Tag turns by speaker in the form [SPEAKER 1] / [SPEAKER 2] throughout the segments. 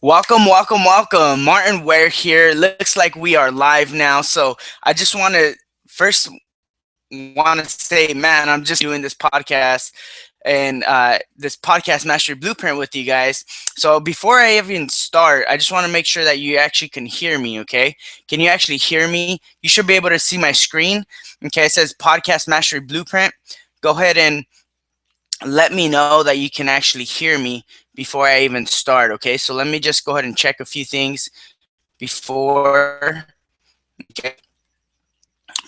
[SPEAKER 1] Welcome, welcome, welcome. Martin Ware here. Looks like we are live now. So I just want to first want to say, man, I'm just doing this podcast and this podcast mastery blueprint with you guys. So before I even start, I just want to make sure that you actually can hear me. Okay, can you actually hear me? You should be able to see my screen. Okay, it says podcast mastery blueprint. Go ahead and let me know that you can actually hear me before I even start. Okay, so let me just go ahead and check a few things before. Okay,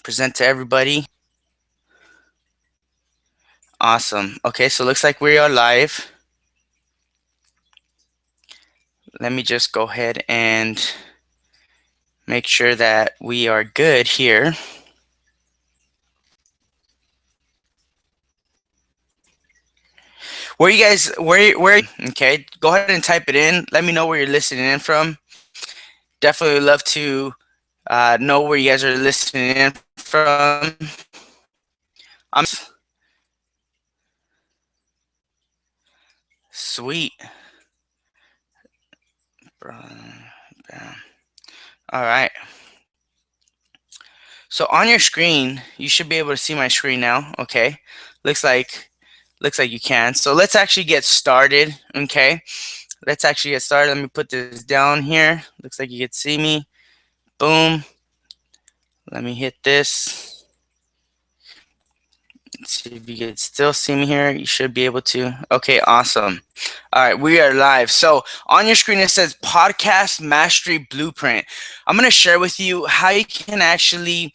[SPEAKER 1] present to everybody. Awesome. Okay, so looks like we are live. Let me just go ahead and make sure that we are good here. Where you guys, okay, go ahead and type it in. Let me know where you're listening in from. Definitely would love to know where you guys are listening in from. I'm sweet. All right. So on your screen, you should be able to see my screen now. Okay. Looks like you can. So let's actually get started. Okay. Let's actually get started. Let me put this down here. Looks like you can see me. Boom. Let me hit this. Let's see if you can still see me here. You should be able to. Okay, awesome. All right, we are live. So on your screen, it says Podcast Mastery Blueprint. I'm going to share with you how you can actually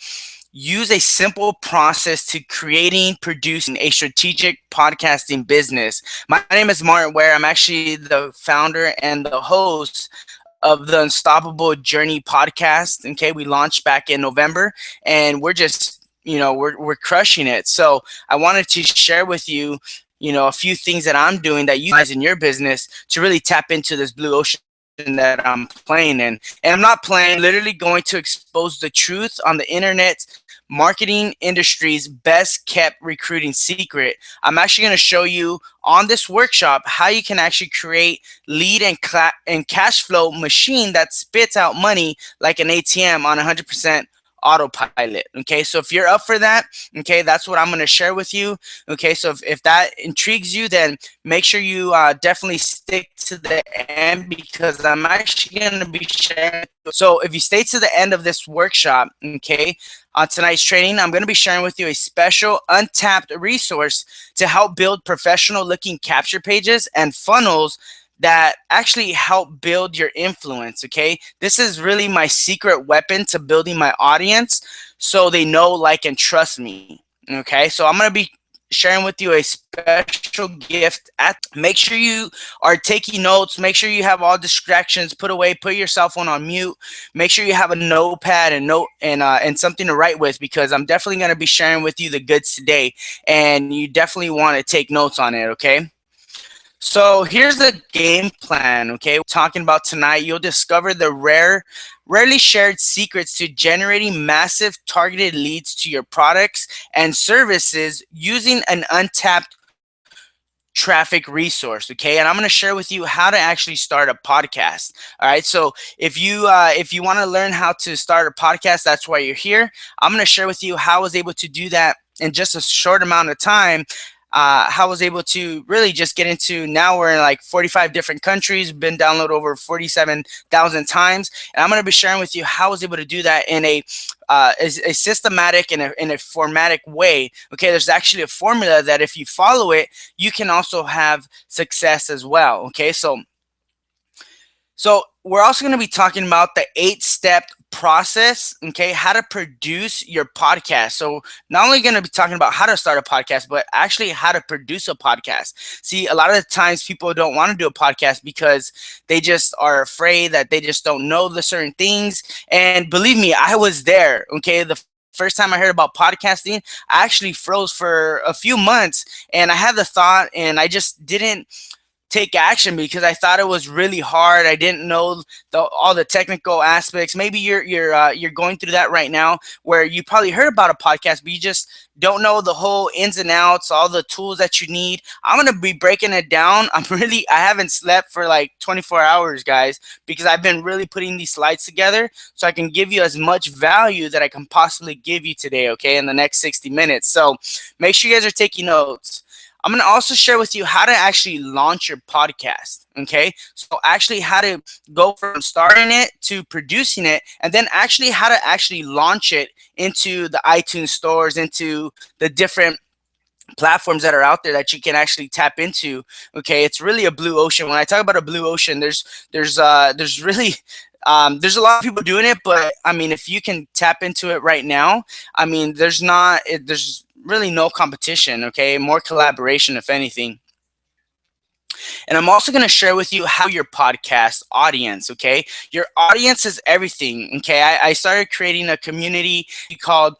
[SPEAKER 1] use a simple process to creating, producing a strategic podcasting business. My name is Martin Ware. I'm actually the founder and the host of the Unstoppable Journey podcast. Okay, we launched back in November, and we're just we're crushing it. So I wanted to share with you, a few things that I'm doing that you guys in your business to really tap into this blue ocean that I'm playing in. And I'm not playing, literally going to expose the truth on the internet marketing industry's best kept recruiting secret. I'm actually going to show you on this workshop how you can actually create lead and cash flow machine that spits out money like an ATM on 100% autopilot. Okay, so if you're up for that, okay, that's what I'm going to share with you. Okay, so if that intrigues you, then make sure you definitely stick to the end, because I'm actually going to be sharing. So if you stay to the end of this workshop, okay, on tonight's training, I'm going to be sharing with you a special untapped resource to help build professional looking capture pages and funnels that actually help build your influence. Okay, this is really my secret weapon to building my audience so they know, like, and trust me. Okay, so I'm going to be sharing with you a special gift. Make sure you are taking notes. Make sure you have all distractions put away. Put your cell phone on mute. Make sure you have a notepad and something to write with, because I'm definitely going to be sharing with you the goods today, and you definitely want to take notes on it. Okay, so here's the game plan. Okay, we're talking about tonight. You'll discover the rarely shared secrets to generating massive targeted leads to your products and services using an untapped traffic resource. Okay, and I'm going to share with you how to actually start a podcast. All right, so if you want to learn how to start a podcast, that's why you're here. I'm going to share with you how I was able to do that in just a short amount of time. How I was able to really just get into. Now we're in like 45 different countries, been downloaded over 47,000 times, and I'm going to be sharing with you how I was able to do that in a systematic and in a formatic way. Okay, there's actually a formula that if you follow it, you can also have success as well. Okay, so we're also going to be talking about the 8-step process, okay, how to produce your podcast. So not only going to be talking about how to start a podcast, but actually how to produce a podcast. See, a lot of the times people don't want to do a podcast because they just are afraid that they just don't know the certain things. And believe me, I was there. Okay, the first time I heard about podcasting, I actually froze for a few months, and I had the thought, and I just didn't take action because I thought it was really hard. I didn't know all the technical aspects. Maybe you're going through that right now, where you probably heard about a podcast, but you just don't know the whole ins and outs, all the tools that you need. I'm gonna be breaking it down. I haven't slept for like 24 hours, guys, because I've been really putting these slides together so I can give you as much value that I can possibly give you today, okay, in the next 60 minutes. So make sure you guys are taking notes. I'm going to also share with you how to actually launch your podcast. Okay. So actually how to go from starting it to producing it, and then actually how to actually launch it into the iTunes stores, into the different platforms that are out there that you can actually tap into. Okay. It's really a blue ocean. When I talk about a blue ocean, there's really, there's a lot of people doing it, but I mean, if you can tap into it right now, I mean, there's really no competition. Okay, more collaboration, if anything. And I'm also going to share with you how your podcast audience, okay, your audience is everything. Okay, I started creating a community called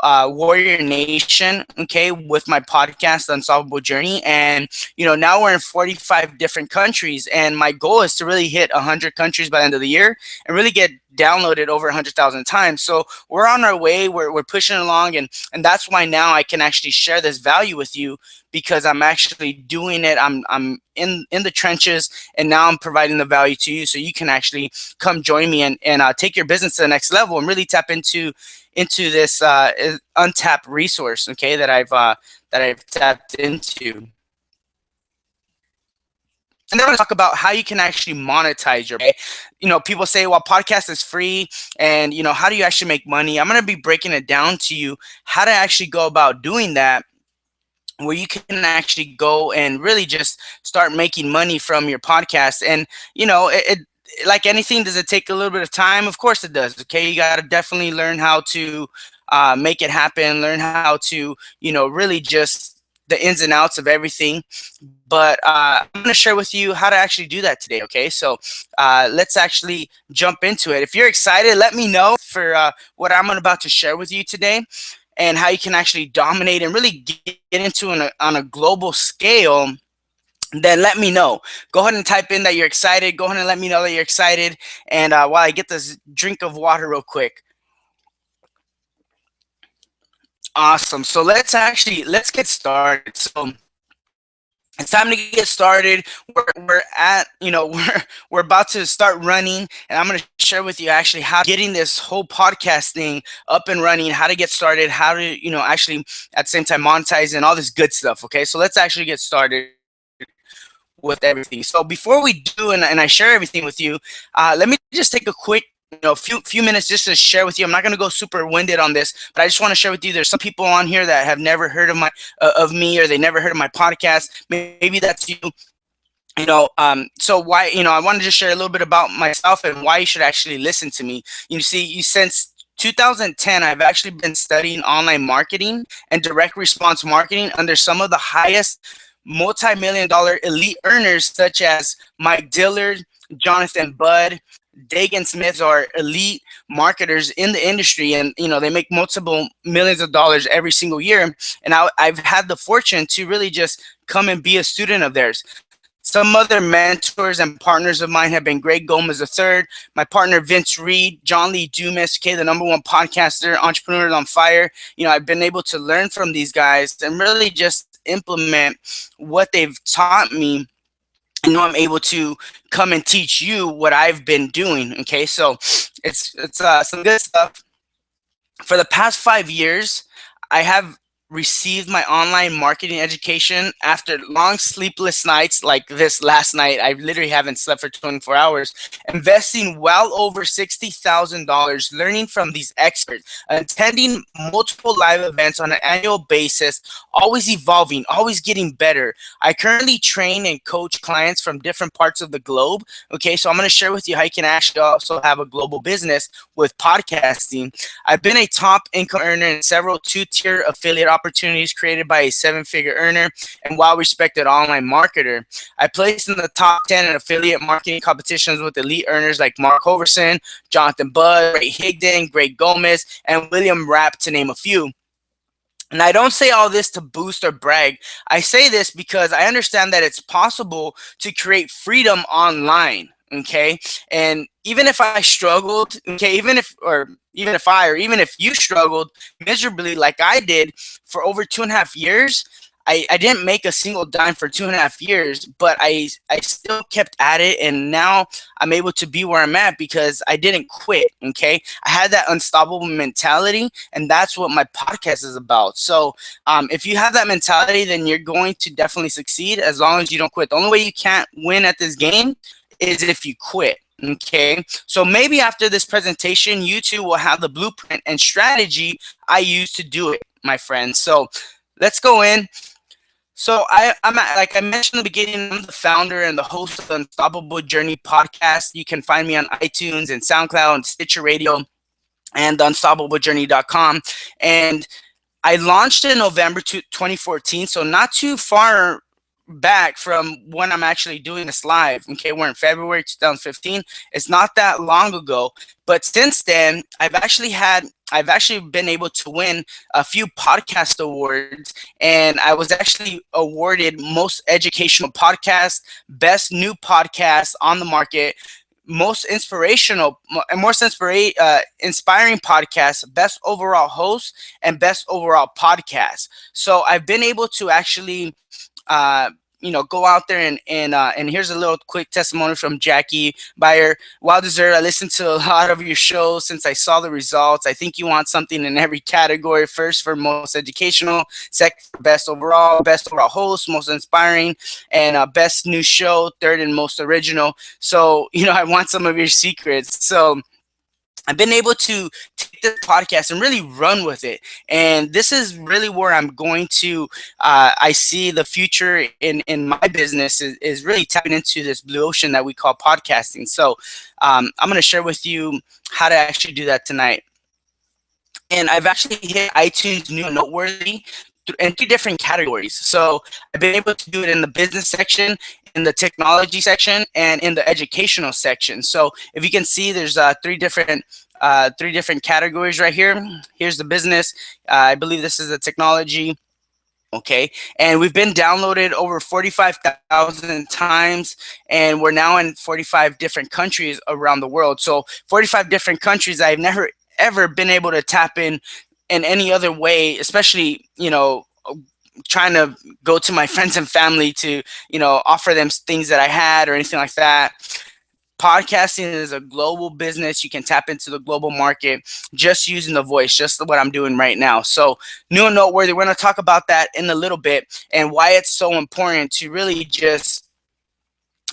[SPEAKER 1] Warrior Nation, okay, with my podcast Unsolvable Journey. And now we're in 45 different countries, and my goal is to really hit 100 countries by the end of the year and really get downloaded over 100,000 times. So we're on our way, we're pushing along, and that's why now I can actually share this value with you, because I'm actually doing it. I'm in the trenches, and now I'm providing the value to you, so you can actually come join me and take your business to the next level and really tap into this untapped resource, okay, that I've tapped into. And then we're going to talk about how you can actually monetize your, people say, well, podcast is free, and how do you actually make money? I'm going to be breaking it down to you how to actually go about doing that, where you can actually go and really just start making money from your podcast. And it like anything, does it take a little bit of time? Of course it does. Okay, you got to definitely learn how to make it happen, learn how to really just the ins and outs of everything. But I'm going to share with you how to actually do that today. Okay, so let's actually jump into it. If you're excited, let me know for what I'm about to share with you today, and how you can actually dominate and really get into on a global scale. Then let me know. Go ahead and type in that you're excited. Go ahead and let me know that you're excited. And while I get this drink of water real quick. Awesome. So let's get started. So it's time to get started. We're at, we're about to start running, and I'm going to share with you actually how getting this whole podcast thing up and running, how to get started, how to, actually at the same time monetize and all this good stuff. Okay, so let's actually get started with everything. So before we do, and I share everything with you, let me just take a quick few minutes just to share with you. I'm not going to go super winded on this, but I just want to share with you, there's some people on here that have never heard of me, or they never heard of my podcast. Maybe that's you. So why, I wanted to just share a little bit about myself and why you should actually listen to me. Since 2010, I've actually been studying online marketing and direct response marketing under some of the highest multi-million-dollar elite earners, such as Mike Dillard, Jonathan Budd, Dagan Smith, are elite marketers in the industry, and they make multiple millions of dollars every single year. And I've had the fortune to really just come and be a student of theirs. Some other mentors and partners of mine have been Greg Gomez III, my partner Vince Reed, John Lee Dumas, okay, the #1 podcaster, Entrepreneurs on Fire. I've been able to learn from these guys and really just implement what they've taught me. I'm able to come and teach you what I've been doing. Okay, so it's some good stuff. For the past 5 years, I have received my online marketing education after long sleepless nights like this last night. I literally haven't slept for 24 hours, investing well over $60,000 learning from these experts, attending multiple live events on an annual basis, always evolving, always getting better. I currently train and coach clients from different parts of the globe. Okay, so I'm going to share with you how you can actually also have a global business with podcasting. I've been a top income earner in several two-tier affiliate opportunities created by a seven-figure earner and well-respected online marketer. I placed in the top 10 in affiliate marketing competitions with elite earners like Mark Hoverson, Jonathan Budd, Ray Higdon, Greg Gomez, and William Rapp, to name a few. And I don't say all this to boost or brag. I say this because I understand that it's possible to create freedom online. Okay. And even if I struggled, okay, even if you struggled miserably like I did for over 2.5 years, I didn't make a single dime for 2.5 years, but I still kept at it, and now I'm able to be where I'm at because I didn't quit. Okay. I had that unstoppable mentality, and that's what my podcast is about. So if you have that mentality, then you're going to definitely succeed as long as you don't quit. The only way you can't win at this game is if you quit. Okay, so maybe after this presentation, you too will have the blueprint and strategy I use to do it, my friends. So let's go in. So like I mentioned in the beginning, I'm the founder and the host of the Unstoppable Journey podcast. You can find me on iTunes and SoundCloud and Stitcher Radio and unstoppablejourney.com. And I launched in November 2014, so not too far back from when I'm actually doing this live. Okay, we're in February 2015. It's not that long ago, but since then, I've actually been able to win a few podcast awards, and I was actually awarded most educational podcast, best new podcast on the market, most inspirational and inspiring podcast, best overall host, and best overall podcast. So I've been able to actually uh, go out there and here's a little quick testimony from Jackie Bayer. Well deserved. I listened to a lot of your shows since I saw the results. I think you want something in every category. First for most educational, second for best overall host, most inspiring, and best new show, third and most original. So I want some of your secrets. So I've been able to take this podcast and really run with it. And this is really where I'm going to, I see the future in my business is really tapping into this blue ocean that we call podcasting. So I'm going to share with you how to actually do that tonight. And I've actually hit iTunes New and Noteworthy in 3 different categories. So I've been able to do it in the business section, in the technology section, and in the educational section. So if you can see, there's 3 different categories right here. Here's the business. I believe this is the technology. Okay, and we've been downloaded over 45,000 times, and we're now in 45 different countries around the world. So 45 different countries I've never ever been able to tap in any other way, especially trying to go to my friends and family to offer them things that I had or anything like that. Podcasting is a global business. You can tap into the global market just using the voice, just what I'm doing right now. So new and noteworthy, we're going to talk about that in a little bit and why it's so important to really just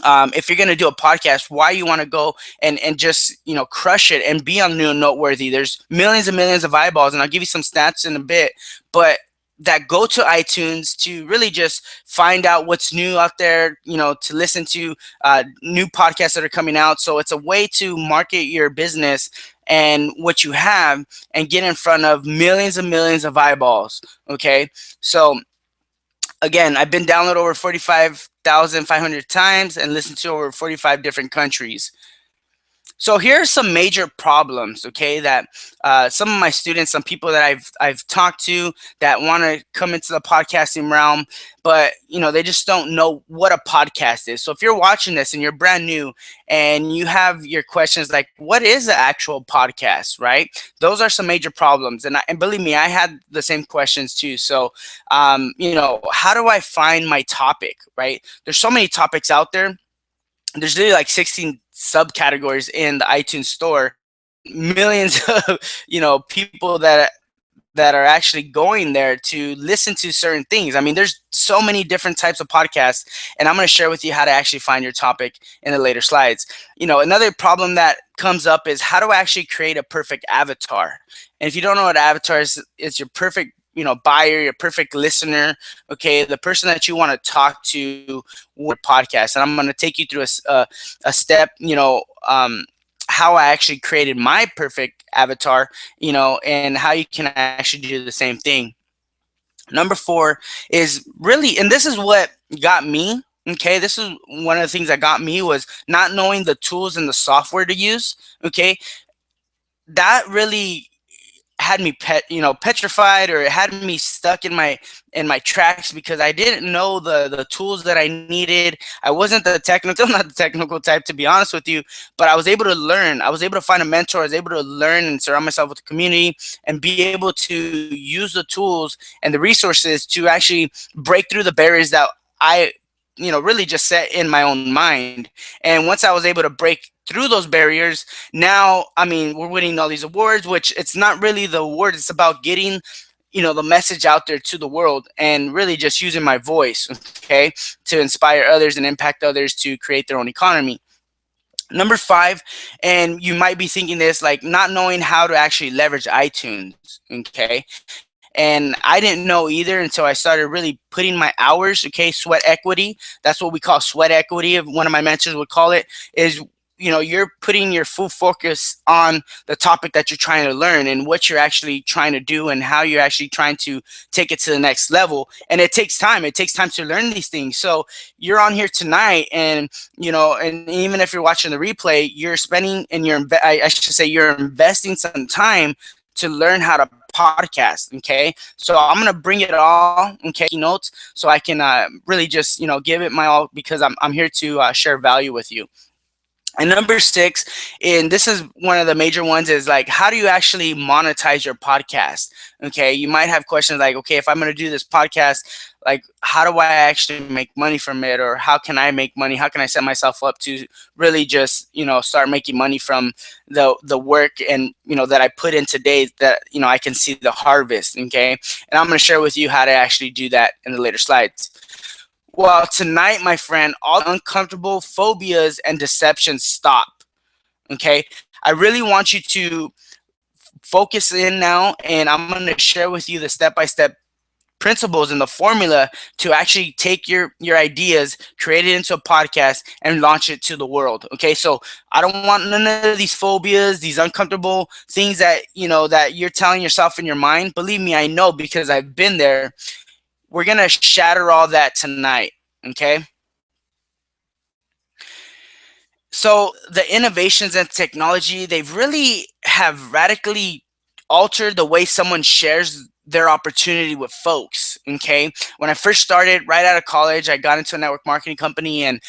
[SPEAKER 1] if you're going to do a podcast, why you want to go and just crush it and be on new and noteworthy. There's millions and millions of eyeballs, and I'll give you some stats in a bit, but that go to iTunes to really just find out what's new out there, to listen to new podcasts that are coming out. So it's a way to market your business and what you have and get in front of millions and millions of eyeballs. Okay, so again, I've been downloaded over 45,500 times and listened to over 45 different countries. So here are some major problems, okay, that some of my students, some people that I've talked to that want to come into the podcasting realm, but they just don't know what a podcast is. So if you're watching this and you're brand new and you have your questions like, what is the actual podcast, right? Those are some major problems, and believe me, I had the same questions too. So how do I find my topic, right? There's so many topics out there. There's literally like 16 subcategories in the iTunes store, millions of people that are actually going there to listen to certain things. I mean, there's so many different types of podcasts, and I'm going to share with you how to actually find your topic in the later slides. Another problem that comes up is how do I actually create a perfect avatar? And if you don't know what avatar is, it's your perfect buyer, your perfect listener, okay, the person that you want to talk to with podcast. And I'm going to take you through a step, how I actually created my perfect avatar, and how you can actually do the same thing. Number 4 is really, and this is what got me, okay, this is one of the things that got me, was not knowing the tools and the software to use, okay. That really had me petrified, or it had me stuck in my tracks because I didn't know the tools that I needed. I wasn't the technical, not the technical type, to be honest with you, but I was able to learn. I was able to find a mentor. I was able to learn and surround myself with the community and be able to use the tools and the resources to actually break through the barriers that I really just set in my own mind. And once I was able to break through those barriers, now, I mean, we're winning all these awards, which it's not really the award. It's about getting, the message out there to the world and really just using my voice, okay, to inspire others and impact others to create their own economy. Number five, and you might be thinking this, like not knowing how to actually leverage iTunes, okay? And I didn't know either until I started really putting my hours, okay, sweat equity. That's what we call sweat equity. One of my mentors would call it, is you're putting your full focus on the topic that you're trying to learn and what you're actually trying to do and how you're actually trying to take it to the next level. And it takes time. It takes time to learn these things. So you're on here tonight, and and even if you're watching the replay, you're spending, and I should say, you're investing some time to learn how to podcast. Okay, so I'm gonna bring it all, okay, notes, so I can really just give it my all, because I'm here to share value with you. And number six, and this is one of the major ones, is like, how do you actually monetize your podcast? Okay, you might have questions like, okay, if I'm going to do this podcast, like, how do I actually make money from it? Or how can I make money? How can I set myself up to really just, start making money from the work and, that I put in today, that, I can see the harvest, okay? And I'm going to share with you how to actually do that in the later slides. Well, tonight, my friend, all uncomfortable phobias and deceptions stop. Okay, I really want you to focus in now, and I'm going to share with you the step-by-step principles and the formula to actually take your ideas, create it into a podcast, and launch it to the world. Okay, so I don't want none of these phobias, these uncomfortable things that that you're telling yourself in your mind. Believe me, I know, because I've been there. We're gonna shatter all that tonight. Okay. So the innovations and technology, they've really have radically altered the way someone shares their opportunity with folks. Okay, when I first started right out of college, I got into a network marketing company, and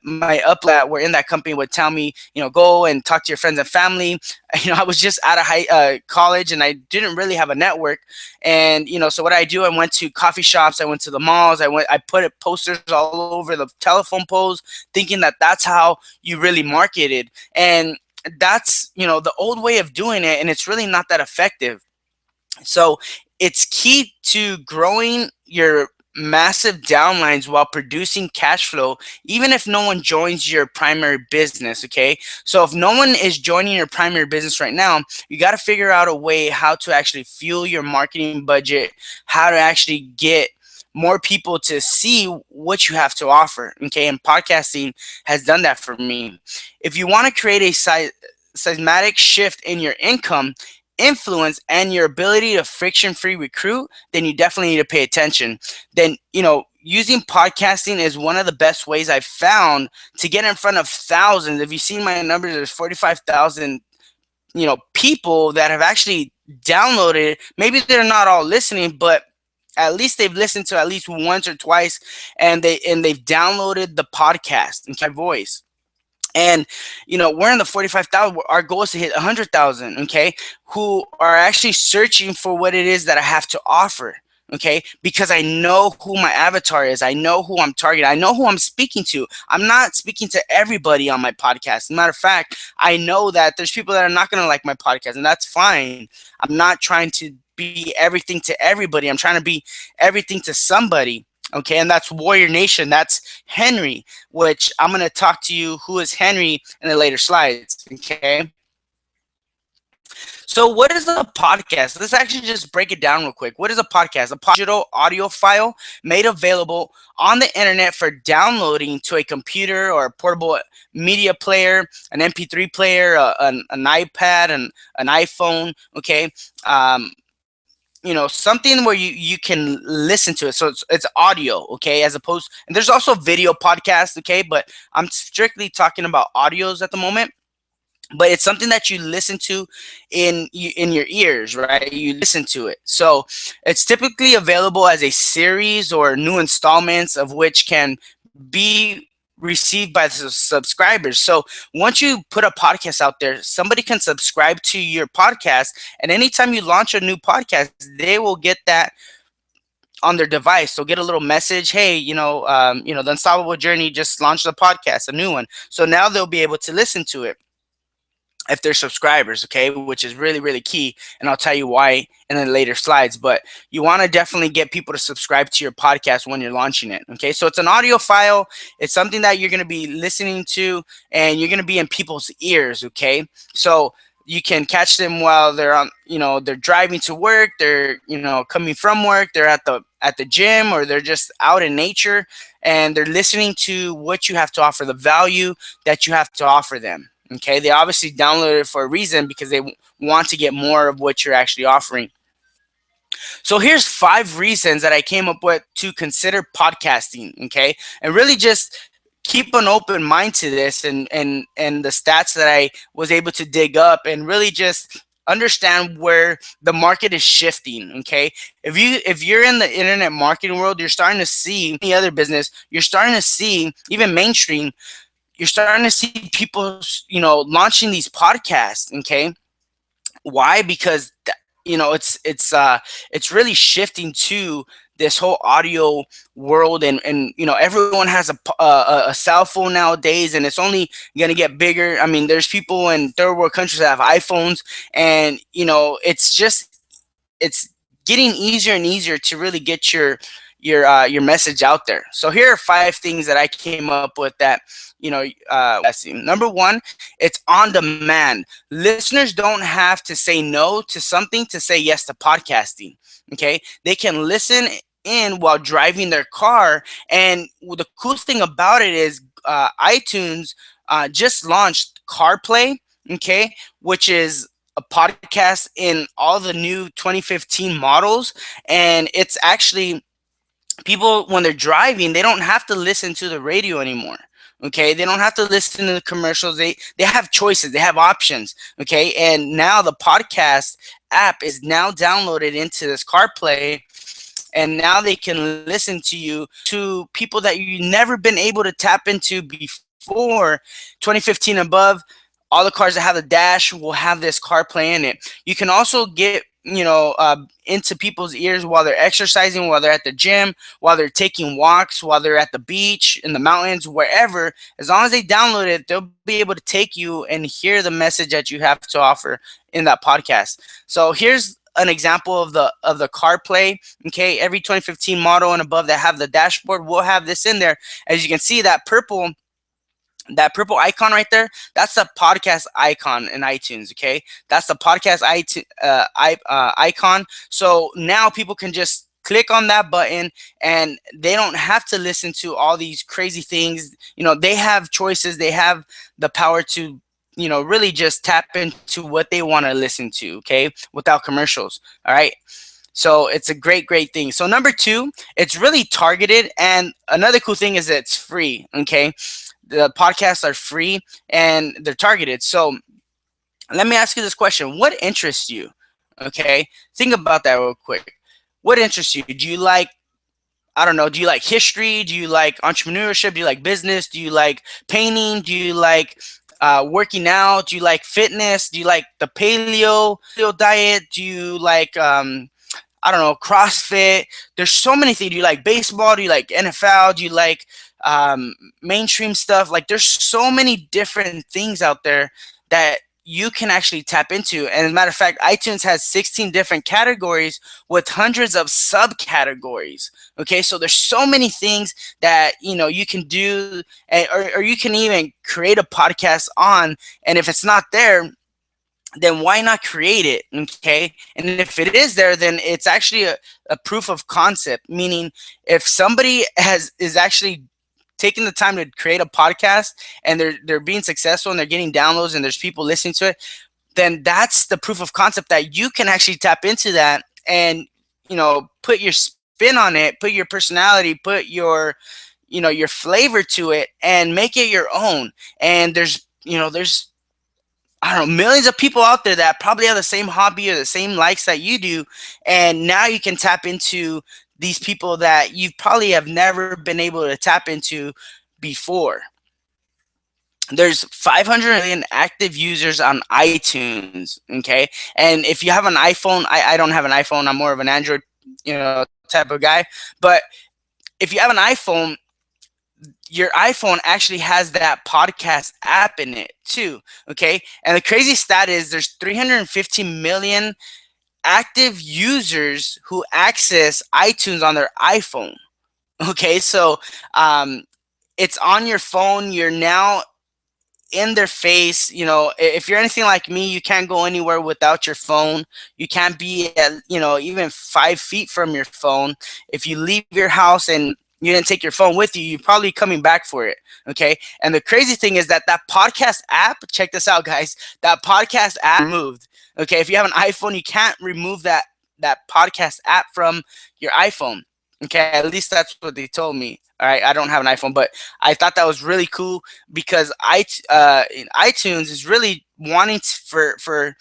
[SPEAKER 1] my upline were in that company would tell me, go and talk to your friends and family. I was just out of college, and I didn't really have a network. And so what I do, I went to coffee shops, I went to the malls, I put posters all over the telephone poles, thinking that that's how you really marketed. And that's the old way of doing it, and it's really not that effective. So it's key to growing your massive downlines while producing cash flow, even if no one joins your primary business. Okay, so if no one is joining your primary business right now, you got to figure out a way how to actually fuel your marketing budget, how to actually get more people to see what you have to offer. Okay, and podcasting has done that for me. If you want to create a seismic shift in your income, influence, and your ability to friction-free recruit, then you definitely need to pay attention. Then using podcasting is one of the best ways I've found to get in front of thousands. If you've seen my numbers, there's 45,000 people that have actually downloaded. Maybe they're not all listening, but at least they've listened to at least once or twice, and they've downloaded the podcast in my voice. And we're in the 45,000. Our goal is to hit 100,000, okay, who are actually searching for what it is that I have to offer. Okay, because I know who my avatar is, I know who I'm targeting, I know who I'm speaking to. I'm not speaking to everybody on my podcast. As a matter of fact, I know that there's people that are not going to like my podcast, and that's fine. I'm not trying to be everything to everybody. I'm trying to be everything to somebody. Okay, and that's Warrior Nation. That's Henry, which I'm going to talk to you who is Henry in the later slides. Okay. So what is a podcast? Let's actually just break it down real quick. What is a podcast? A digital audio file made available on the internet for downloading to a computer or a portable media player, an MP3 player, an iPad, an iPhone. Okay. Something where you can listen to it. So it's audio, okay, as opposed, and there's also video podcasts, okay, but I'm strictly talking about audios at the moment. but it's something that you listen to in your ears, right? You listen to it. So it's typically available as a series or new installments of which can be received by the subscribers. So once you put a podcast out there, somebody can subscribe to your podcast, and anytime you launch a new podcast, they will get that on their device. They'll get a little message, hey, the Unstoppable Journey just launched a podcast, a new one. So now they'll be able to listen to it if they're subscribers, okay, which is really, really key. And I'll tell you why in the later slides. But you want to definitely get people to subscribe to your podcast when you're launching it, okay? So it's an audio file. It's something that you're going to be listening to, and you're going to be in people's ears, okay? So you can catch them while they're on, they're driving to work, they're, coming from work, they're at the gym, or they're just out in nature, and they're listening to what you have to offer, the value that you have to offer them. Okay, they obviously downloaded it for a reason, because they want to get more of what you're actually offering. So here's 5 reasons that I came up with to consider podcasting. Okay, and really just keep an open mind to this, and the stats that I was able to dig up, and really just understand where the market is shifting. Okay, if you're in the internet marketing world, you're starting to see any other business, you're starting to see even mainstream, you're starting to see people, launching these podcasts. Okay, why? Because it's really shifting to this whole audio world, and everyone has a cell phone nowadays, and it's only gonna get bigger. I mean, there's people in third world countries that have iPhones, and it's getting easier and easier to really get your message out there. So here are 5 things that I came up with that number one, it's on demand. Listeners don't have to say no to something to say yes to podcasting. Okay, they can listen in while driving their car, and the cool thing about it is iTunes just launched CarPlay. Okay, which is a podcast in all the new 2015 models, and it's actually, people when they're driving, they don't have to listen to the radio anymore. Okay, they don't have to listen to the commercials. They have choices, they have options. Okay, and now the podcast app is now downloaded into this CarPlay, and now they can listen to you, to people that you never been able to tap into before 2015 above. All the cars that have the dash will have this CarPlay in it. You can also get into people's ears while they're exercising, while they're at the gym, while they're taking walks, while they're at the beach, in the mountains, wherever. As long as they download it, they'll be able to take you and hear the message that you have to offer in that podcast. So here's an example of the CarPlay. Okay, every 2015 model and above that have the dashboard will have this in there. As you can see, that purple icon right there, that's the podcast icon in iTunes. Okay, that's the podcast icon. So now people can just click on that button, and they don't have to listen to all these crazy things. They have choices, they have the power to really just tap into what they want to listen to, okay, without commercials. All right, so it's a great, great thing. So number 2, it's really targeted, and another cool thing is that it's free. Okay, the podcasts are free and they're targeted. So let me ask you this question: what interests you? Okay, think about that real quick. What interests you? Do you like, I don't know, do you like history? Do you like entrepreneurship? Do you like business? Do you like painting? Do you like working out? Do you like fitness? Do you like the paleo diet? Do you like I don't know, CrossFit? There's so many things. Do you like baseball? Do you like NFL? Do you like mainstream stuff? Like, there's so many different things out there that you can actually tap into. And as a matter of fact, iTunes has 16 different categories with hundreds of subcategories. Okay, so there's so many things that you can do, or you can even create a podcast on. And if it's not there, then why not create it? Okay, and if it is there, then it's actually a proof of concept, meaning if somebody is actually taking the time to create a podcast, and they're being successful, and they're getting downloads, and there's people listening to it, then that's the proof of concept that you can actually tap into that, and put your spin on it, put your personality, put your flavor to it, and make it your own. And there's I don't know, millions of people out there that probably have the same hobby or the same likes that you do. And now you can tap into these people that you probably have never been able to tap into before. There's 500 million active users on iTunes. Okay. And if you have an iPhone, I don't have an iPhone. I'm more of an Android, type of guy. But if you have an iPhone, your iPhone actually has that podcast app in it too. Okay. And the crazy stat is there's 350 million active users who access iTunes on their iPhone. Okay. So it's on your phone. You're now in their face. If you're anything like me, you can't go anywhere without your phone. You can't be at, even 5 feet from your phone. If you leave your house and you didn't take your phone with you, you're probably coming back for it. Okay. And the crazy thing is that podcast app, check this out, guys, that podcast app removed. Okay. If you have an iPhone, you can't remove that podcast app from your iPhone. Okay, at least that's what they told me. All right, I don't have an iPhone, but I thought that was really cool because iTunes is really wanting for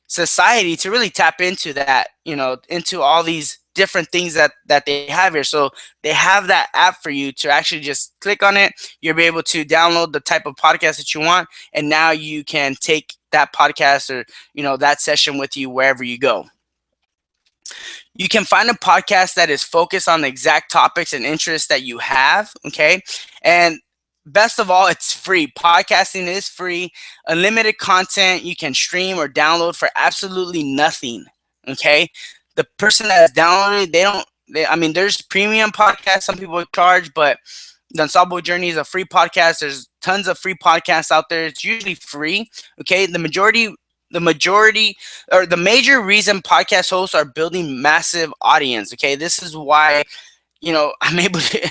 [SPEAKER 1] society to really tap into that, into all these different things that they have here. So they have that app for you to actually just click on it. You'll be able to download the type of podcast that you want, and now you can take that podcast or that session with you wherever you go. You can find a podcast that is focused on the exact topics and interests that you have. Okay. And best of all, it's free. Podcasting is free. Unlimited content you can stream or download for absolutely nothing. Okay. The person that has downloaded, I mean, there's premium podcasts. Some people charge, but the Unstoppable Journey is a free podcast. There's tons of free podcasts out there. It's usually free. Okay. The majority or the major reason podcast hosts are building massive audience. Okay, this is why I'm able to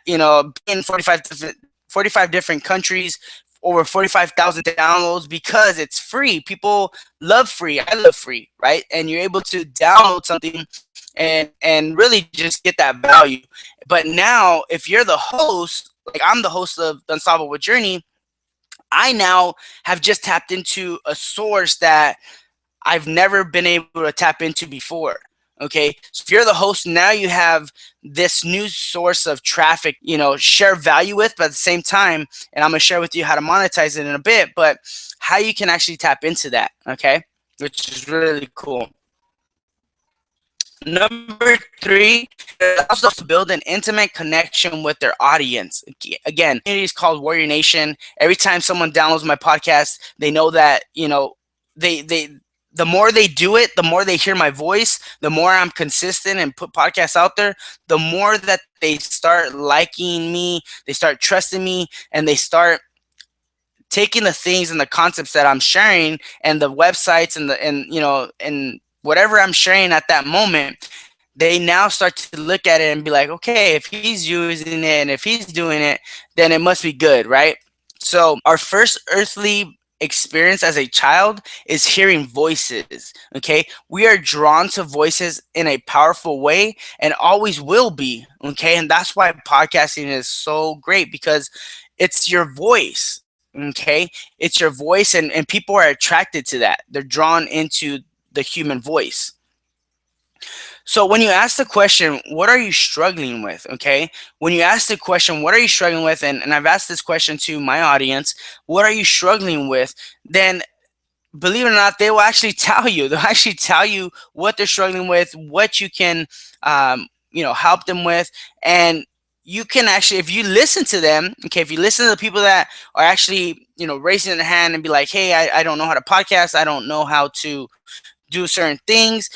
[SPEAKER 1] be in 45 different countries, over 45,000 downloads, because it's free. People love free. I love free, right? And you're able to download something and really just get that value. But now if you're the host, like I'm the host of the Unstoppable Journey, I now have just tapped into a source that I've never been able to tap into before. Okay. So if you're the host, now you have this new source of traffic, share value with, but at the same time, and I'm going to share with you how to monetize it in a bit, but how you can actually tap into that. Okay. Which is really cool. Number three, it allows us to build an intimate connection with their audience. Again, community is called Warrior Nation. Every time someone downloads my podcast, they know that, they the more they do it, the more they hear my voice, the more I'm consistent and put podcasts out there, the more that they start liking me, they start trusting me, and they start taking the things and the concepts that I'm sharing and the websites and whatever I'm sharing at that moment. They now start to look at it and be like, okay, if he's using it and if he's doing it, then it must be good, right? So our first earthly experience as a child is hearing voices. Okay, we are drawn to voices in a powerful way and always will be. Okay, and that's why podcasting is so great, because it's your voice. Okay, it's your voice, and people are attracted to that. They're drawn into the human voice. So when you ask the question, what are you struggling with? Okay, when you ask the question, what are you struggling with, and I've asked this question to my audience, what are you struggling with, then believe it or not, they will actually tell you. They'll actually tell you what they're struggling with, what you can help them with. And you can actually, if you listen to them, okay, if you listen to the people that are actually raising their hand and be like, hey, I don't know how to podcast, I don't know how to do certain things,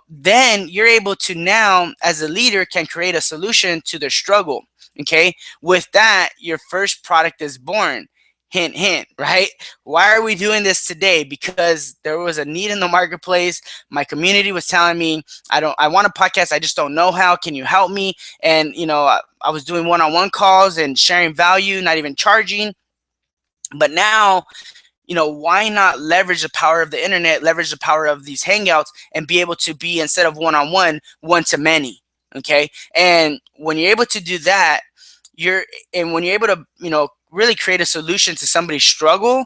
[SPEAKER 1] then you're able to now, as a leader, can create a solution to their struggle. Okay, with that, your first product is born. Hint, hint, right? Why are we doing this today? Because there was a need in the marketplace. My community was telling me, I want a podcast, I just don't know how. Can you help me? And I was doing one-on-one calls and sharing value, not even charging. But now, why not leverage the power of the internet, leverage the power of these hangouts, and be able to be, instead of one-on-one, one-to-many. Okay, and when you're able to do that, when you're able to really create a solution to somebody's struggle,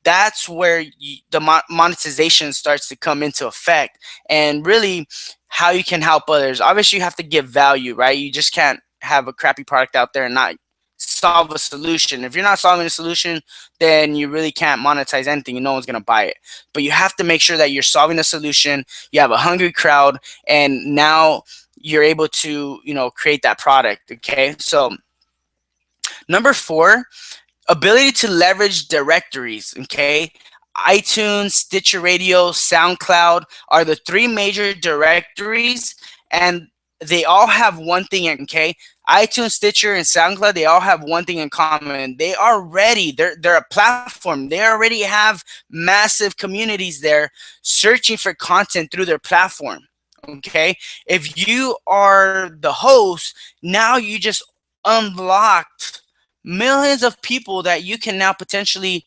[SPEAKER 1] that's where the monetization starts to come into effect, and really how you can help others. Obviously, you have to give value, right? You just can't have a crappy product out there and not solve a solution. If you're not solving a solution, then you really can't monetize anything, and no one's going to buy it. But you have to make sure that you're solving a solution, you have a hungry crowd, and now you're able to, create that product. Okay, so number 4, ability to leverage directories. Okay, iTunes, Stitcher Radio, SoundCloud are the 3 major directories, and they all have one thing. Okay, iTunes, Stitcher, and SoundCloud, they all have one thing in common. They're a platform. They already have massive communities there searching for content through their platform. Okay, if you are the host, now you just unlocked millions of people that you can now potentially,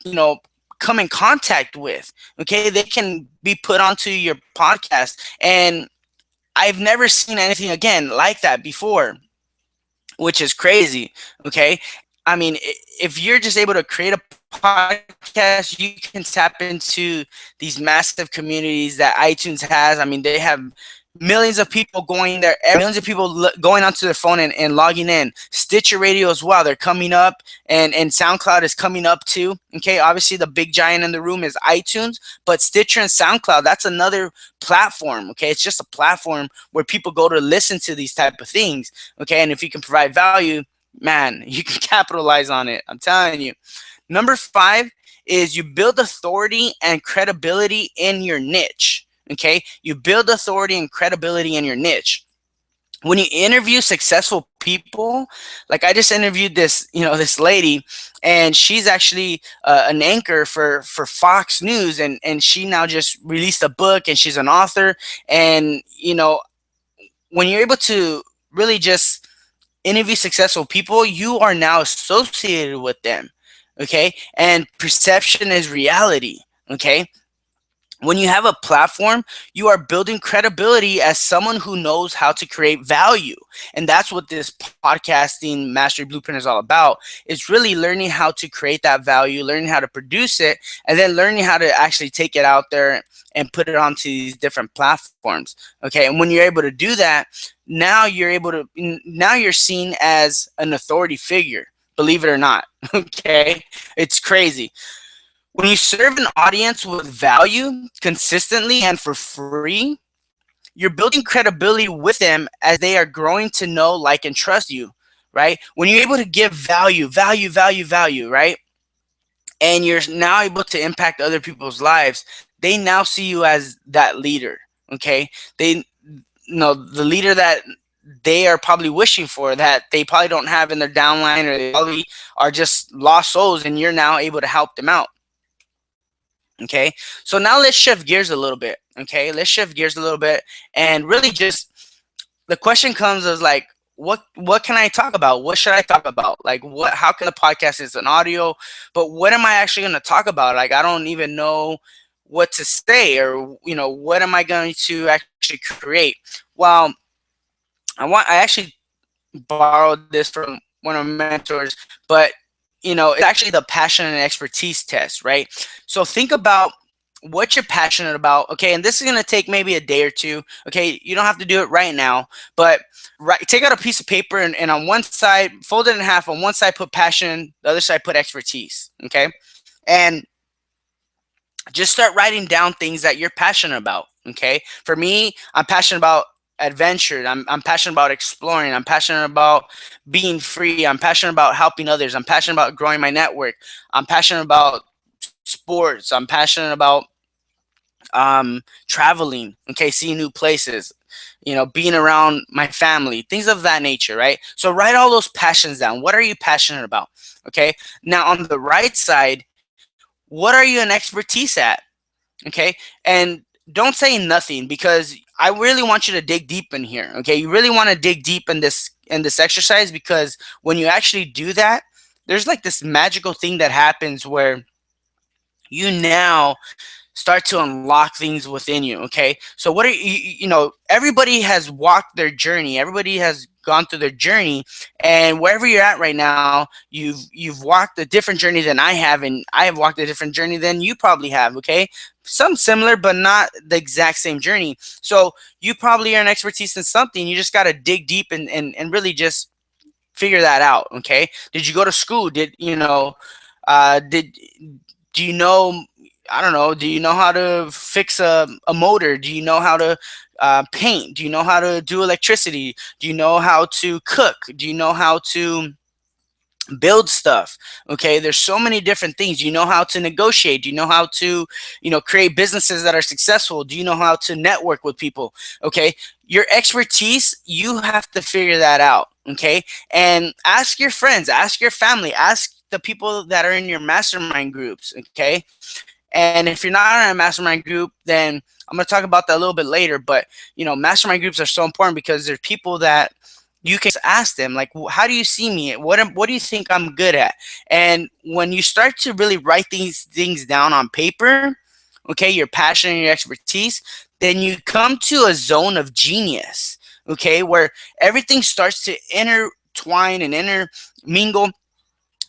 [SPEAKER 1] you know, come in contact with. Okay, they can be put onto your podcast, and I've never seen anything again like that before, which is crazy. Okay, I mean, if you're just able to create a podcast, you can tap into these massive communities that iTunes has. I mean, they have millions of people going there, millions of people going onto their phone and logging in. Stitcher Radio as well, they're coming up, and SoundCloud is coming up too. Okay, obviously the big giant in the room is iTunes, but Stitcher and SoundCloud, that's another platform. Okay, it's just a platform where people go to listen to these type of things. Okay, and if you can provide value, man, you can capitalize on it. I'm telling you. Number 5 is you build authority and credibility in your niche. Okay, you build authority and credibility in your niche. When you interview successful people, like I just interviewed this lady, and she's actually an anchor for Fox News, and she now just released a book, and she's an author. And when you're able to really just interview successful people, you are now associated with them. Okay, and perception is reality. Okay, when you have a platform, you are building credibility as someone who knows how to create value. And that's what this podcasting mastery blueprint is all about. It's really learning how to create that value, learning how to produce it, and then learning how to actually take it out there and put it onto these different platforms. Okay, and when you're able to do that, now you're seen as an authority figure, believe it or not. Okay, it's crazy. When you serve an audience with value consistently and for free, you're building credibility with them as they are growing to know, like, and trust you, right? When you're able to give value, right? And you're now able to impact other people's lives, they now see you as that leader, okay? They know the leader that they are probably wishing for, that they probably don't have in their downline, or they probably are just lost souls, and you're now able to help them out. Okay, so now let's shift gears a little bit. Okay, let's shift gears a little bit, and really just the question comes as like, what can I talk about? What should I talk about? Like, what? How can the podcast is an audio, but what am I actually going to talk about? Like, I don't even know what to say, or what am I going to actually create? Well, I actually borrowed this from one of my mentors, but it's actually the passion and expertise test, right? So think about what you're passionate about. Okay, and this is going to take maybe a day or two. Okay, you don't have to do it right now, but take out a piece of paper, and on one side, fold it in half. On one side, put passion, the other side, put expertise. Okay, and just start writing down things that you're passionate about. Okay, for me, I'm passionate about adventure. I'm passionate about exploring. I'm passionate about being free. I'm passionate about helping others. I'm passionate about growing my network. I'm passionate about sports. I'm passionate about traveling. Okay, seeing new places. Being around my family, things of that nature, right? So write all those passions down. What are you passionate about? Okay, now on the right side, what are you an expertise at? Okay, and don't say nothing, because I really want you to dig deep in here. Okay, you really want to dig deep in this exercise, because when you actually do that, there's like this magical thing that happens where you now start to unlock things within you. Okay, so what are you know, everybody has walked their journey, everybody has gone through their journey, and wherever you're at right now, you've walked a different journey than I have, and I have walked a different journey than you probably have. Okay, some similar but not the exact same journey. So you probably are an expertise in something, you just got to dig deep and really just figure that out. Okay, did you go to school? Did you know, did do you know, I don't know, do you know how to fix a motor? Do you know how to paint? Do you know how to do electricity? Do you know how to cook? Do you know how to build stuff? Okay, there's so many different things. Do you know how to negotiate? Do you know how to, you know, create businesses that are successful? Do you know how to network with people? Okay, your expertise, you have to figure that out. Okay, and ask your friends, ask your family, ask the people that are in your mastermind groups. Okay, and if you're not in a mastermind group, then I'm going to talk about that a little bit later. But, you know, mastermind groups are so important because there's people that you can ask them, like, how do you see me? What do you think I'm good at? And when you start to really write these things down on paper, okay, your passion and your expertise, then you come to a zone of genius, okay, where everything starts to intertwine and intermingle,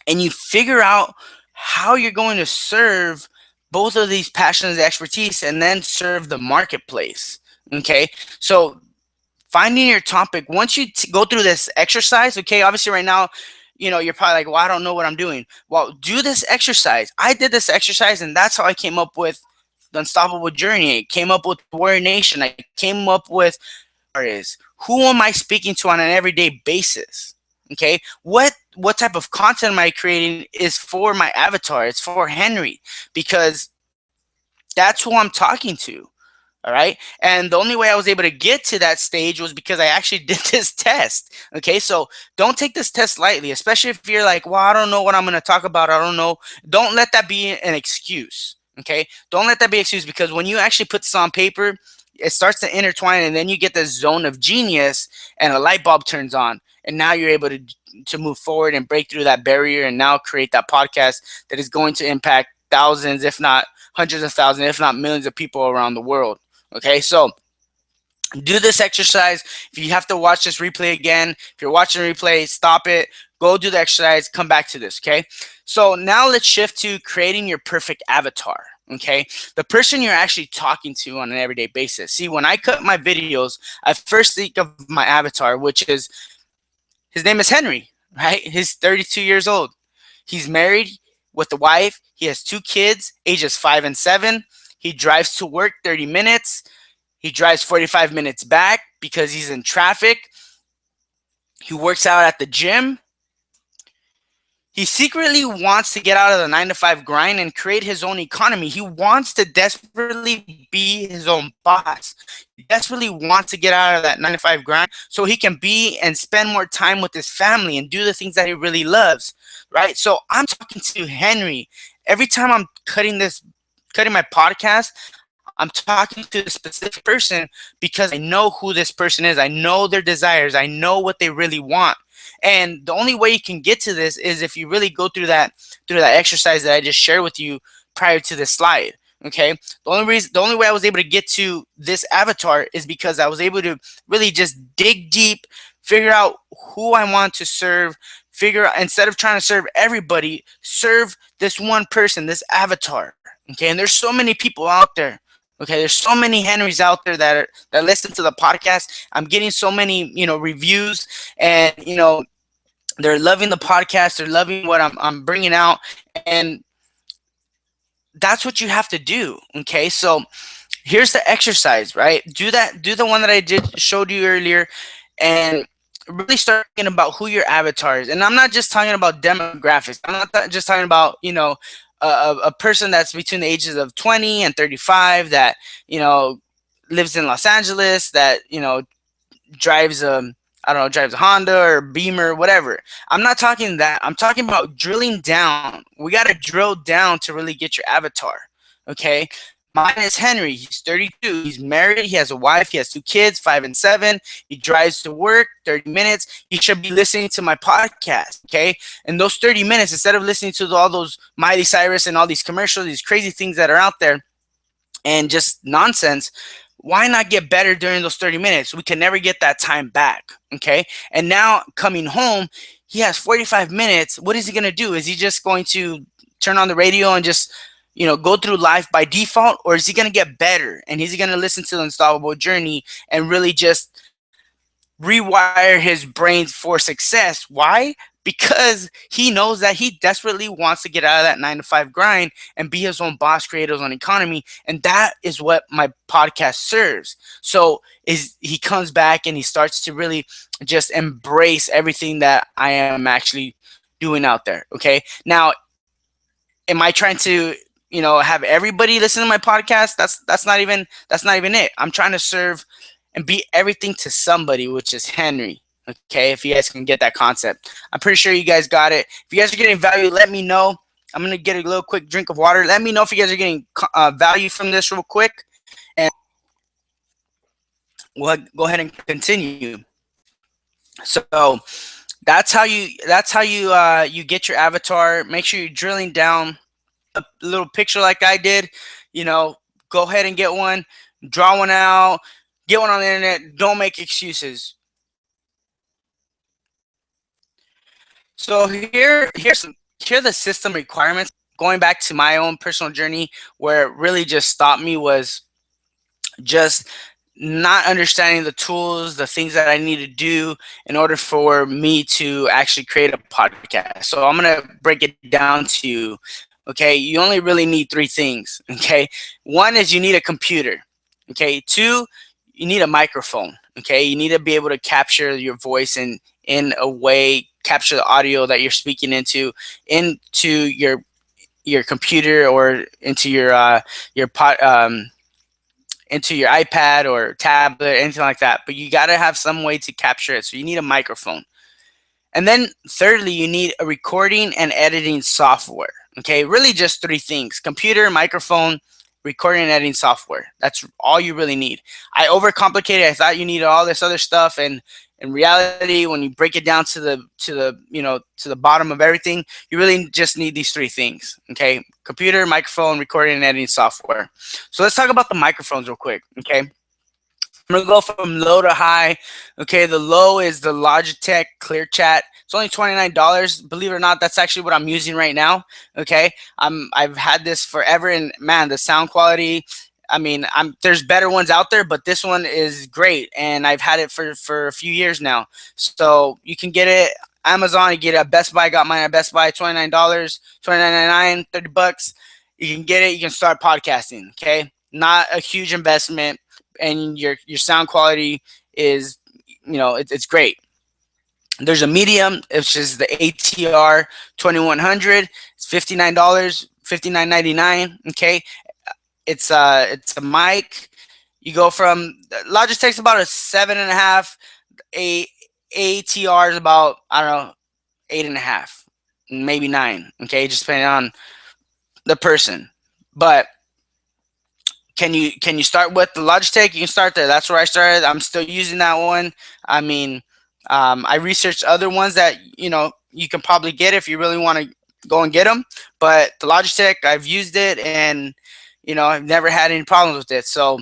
[SPEAKER 1] and you figure out how you're going to serve both of these passions and expertise and then serve the marketplace. Okay, so finding your topic, once you go through this exercise, okay, obviously right now, you know, you're probably like, well, I don't know what I'm doing. Well, do this exercise. I did this exercise, and that's how I came up with the Unstoppable Journey. I came up with Warrior Nation. I came up with is, who am I speaking to on an everyday basis? Okay, what type of content am I creating is for my avatar? It's for Henry, because that's who I'm talking to. All right. And the only way I was able to get to that stage was because I actually did this test. Okay. So don't take this test lightly, especially if you're like, well, I don't know what I'm going to talk about. I don't know. Don't let that be an excuse. Okay. Don't let that be an excuse, because when you actually put this on paper, it starts to intertwine, and then you get this zone of genius, and a light bulb turns on. And now you're able to move forward and break through that barrier, and now create that podcast that is going to impact thousands, if not hundreds of thousands, if not millions of people around the world. Okay, so do this exercise. If you have to watch this replay again, if you're watching a replay, stop it, go do the exercise, come back to this. Okay, so now let's shift to creating your perfect avatar. Okay, the person you're actually talking to on an everyday basis. See, when I cut my videos, I first think of my avatar, which is, his name is Henry, right? He's 32 years old. He's married with a wife. He has 2 kids, ages 5 and 7. He drives to work 30 minutes. He drives 45 minutes back because he's in traffic. He works out at the gym. He secretly wants to get out of the 9-to-5 grind and create his own economy. He wants to desperately be his own boss. He desperately wants to get out of that 9-to-5 grind so he can be and spend more time with his family and do the things that he really loves, right? So I'm talking to Henry. Every time I'm cutting my podcast, I'm talking to a specific person because I know who this person is. I know their desires. I know what they really want. And the only way you can get to this is if you really go through that exercise that I just shared with you prior to this slide. Okay. The only way I was able to get to this avatar is because I was able to really just dig deep, figure out who I want to serve, figure out, instead of trying to serve everybody, serve this one person, this avatar. Okay. And there's so many people out there. Okay, there's so many Henrys out there that listen to the podcast. I'm getting so many, you know, reviews, and you know, they're loving the podcast. They're loving what I'm bringing out, and that's what you have to do. Okay, so here's the exercise, right? Do the one that I showed you earlier, and really start thinking about who your avatar is. And I'm not just talking about demographics. I'm not just talking about, you know, a person that's between the ages of 20 and 35 that, you know, lives in Los Angeles, that, you know, drives drives a Honda or Beamer, whatever. I'm not talking that. I'm talking about drilling down. We got to drill down to really get your avatar. Okay. Mine is Henry. He's 32. He's married. He has a wife. He has 2 kids, 5 and 7. He drives to work 30 minutes. He should be listening to my podcast. Okay. And those 30 minutes, instead of listening to all those Miley Cyrus and all these commercials, these crazy things that are out there, and just nonsense, why not get better during those 30 minutes? We can never get that time back. Okay. And now coming home, he has 45 minutes. What is he going to do? Is he just going to turn on the radio and just, go through life by default? Or is he going to get better? And is he going to listen to the Unstoppable Journey and really just rewire his brain for success? Why? Because he knows that he desperately wants to get out of that 9 to 5 grind and be his own boss, create his own economy. And that is what my podcast serves. So is he comes back and he starts to really just embrace everything that I am actually doing out there. Okay. Now, am I trying to, have everybody listen to my podcast? That's not even it. I'm trying to serve and be everything to somebody, which is Henry. Okay, if you guys can get that concept, I'm pretty sure you guys got it. If you guys are getting value, let me know. I'm gonna get a little quick drink of water. Let me know if you guys are getting value from this real quick, and we'll go ahead and continue. So that's how you get your avatar. Make sure you're drilling down a little picture like I did. You know, go ahead and get one, draw one out, get one on the internet. Don't make excuses. So here are the system requirements. Going back to my own personal journey, where it really just stopped me was just not understanding the tools, the things that I need to do in order for me to actually create a podcast. So I'm gonna break it down to you. Okay, you only really need three things. Okay, one is you need a computer. Okay, two, you need a microphone. Okay, you need to be able to capture your voice in a way, capture the audio that you're speaking into your computer or your pot into your iPad or tablet, anything like that. But you got to have some way to capture it. So you need a microphone. And then thirdly, you need a recording and editing software. Okay, really just three things: computer, microphone, recording and editing software. That's all you really need. I overcomplicated. I thought you needed all this other stuff, and in reality, when you break it down to the bottom of everything, you really just need these three things. Okay, computer, microphone, recording and editing software. So let's talk about the microphones real quick. Okay, I'm gonna go from low to high. Okay, the low is the Logitech Clear Chat. It's only $29. Believe it or not, that's actually what I'm using right now. Okay, I've had this forever, and man, the sound quality. I mean, there's better ones out there, but this one is great, and I've had it for a few years now. So you can get it Amazon. You get it at Best Buy. Got mine at Best Buy. $29, $29.99, $30. You can get it. You can start podcasting. Okay, not a huge investment, and your sound quality is, it's great. There's a medium, which is the ATR 2100. It's $59, $59.99. Okay, it's a mic. You go from Logitech's about a 7.5. A ATR is about, I don't know, 8.5, maybe 9. Okay, just depending on the person. But can you start with the Logitech? You can start there. That's where I started. I'm still using that one. I mean, I researched other ones that you can probably get if you really want to go and get them. But the Logitech, I've used it, and I've never had any problems with it. So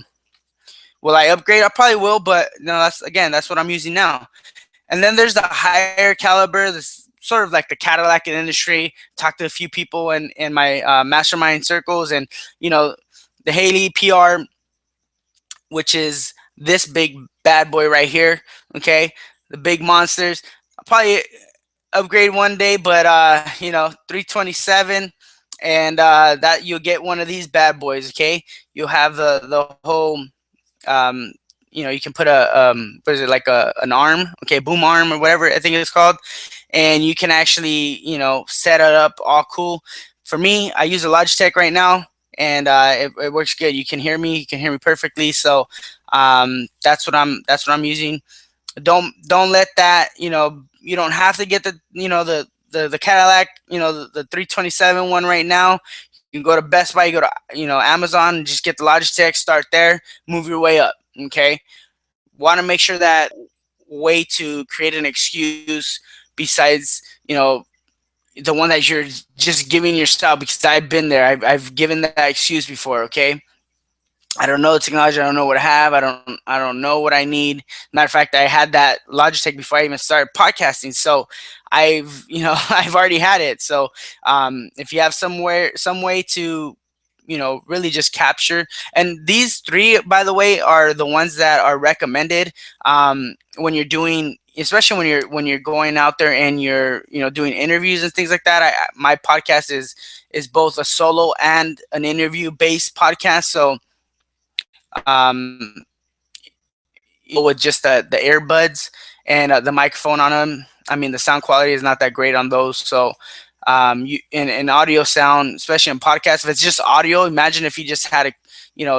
[SPEAKER 1] will I upgrade? I probably will, but no, that's what I'm using now. And then there's the higher caliber, this sort of like the Cadillac in the industry. Talked to a few people in my mastermind circles, and the Haley PR, which is this big bad boy right here. Okay, the big monsters. I'll probably upgrade one day, but 327, and that you'll get one of these bad boys. Okay, you'll have the whole. Um, you can put what is it, like an arm? Okay, boom arm or whatever I think it's called, and you can actually set it up all cool. For me, I use a Logitech right now, and it works good. You can hear me. You can hear me perfectly. So that's what I'm using. Don't let that, you don't have to get the Cadillac, the 327 one right now. You can go to Best Buy, you go to Amazon, and just get the Logitech, start there, move your way up. Okay, want to make sure that way to create an excuse besides the one that you're just giving yourself, because I've been there. I've given that excuse before. Okay, I don't know the technology. I don't know what I have. I don't know what I need. Matter of fact, I had that Logitech before I even started podcasting. So I've I've already had it. So if you have some way to really just capture, and these three, by the way, are the ones that are recommended when you're doing, especially when you're going out there and you're doing interviews and things like that. My podcast is both a solo and an interview based podcast. So with just the earbuds and the microphone on them. I mean, the sound quality is not that great on those. So, you in audio sound, especially in podcasts, if it's just audio, imagine if you just had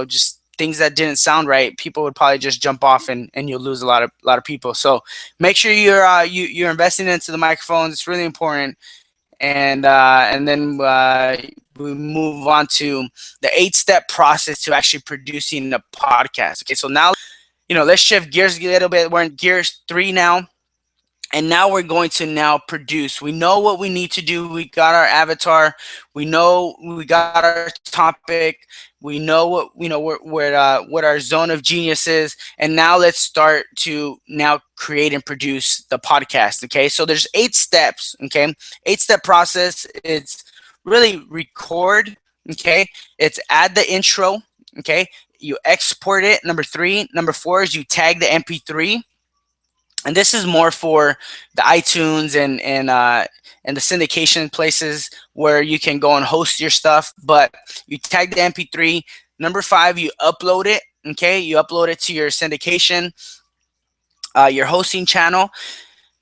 [SPEAKER 1] just things that didn't sound right, people would probably just jump off and you'll lose a lot of people. So make sure you're investing into the microphones. It's really important. And then we move on to the 8-step process to actually producing a podcast. Okay, so now let's shift gears a little bit. We're in gears 3 now. And now we're going to now produce. We know what we need to do. We got our avatar. We know we got our topic. We know what our zone of genius is. And now let's start to now create and produce the podcast. Okay, so there's 8 steps. Okay, 8-step process. It's really record. Okay, it's add the intro. Okay, you export it. Number 3. Number 4 is you tag the MP3, and this is more for the iTunes and the syndication places where you can go and host your stuff. But you tag the MP3. Number 5, you upload it. Okay, you upload it to your syndication, your hosting channel.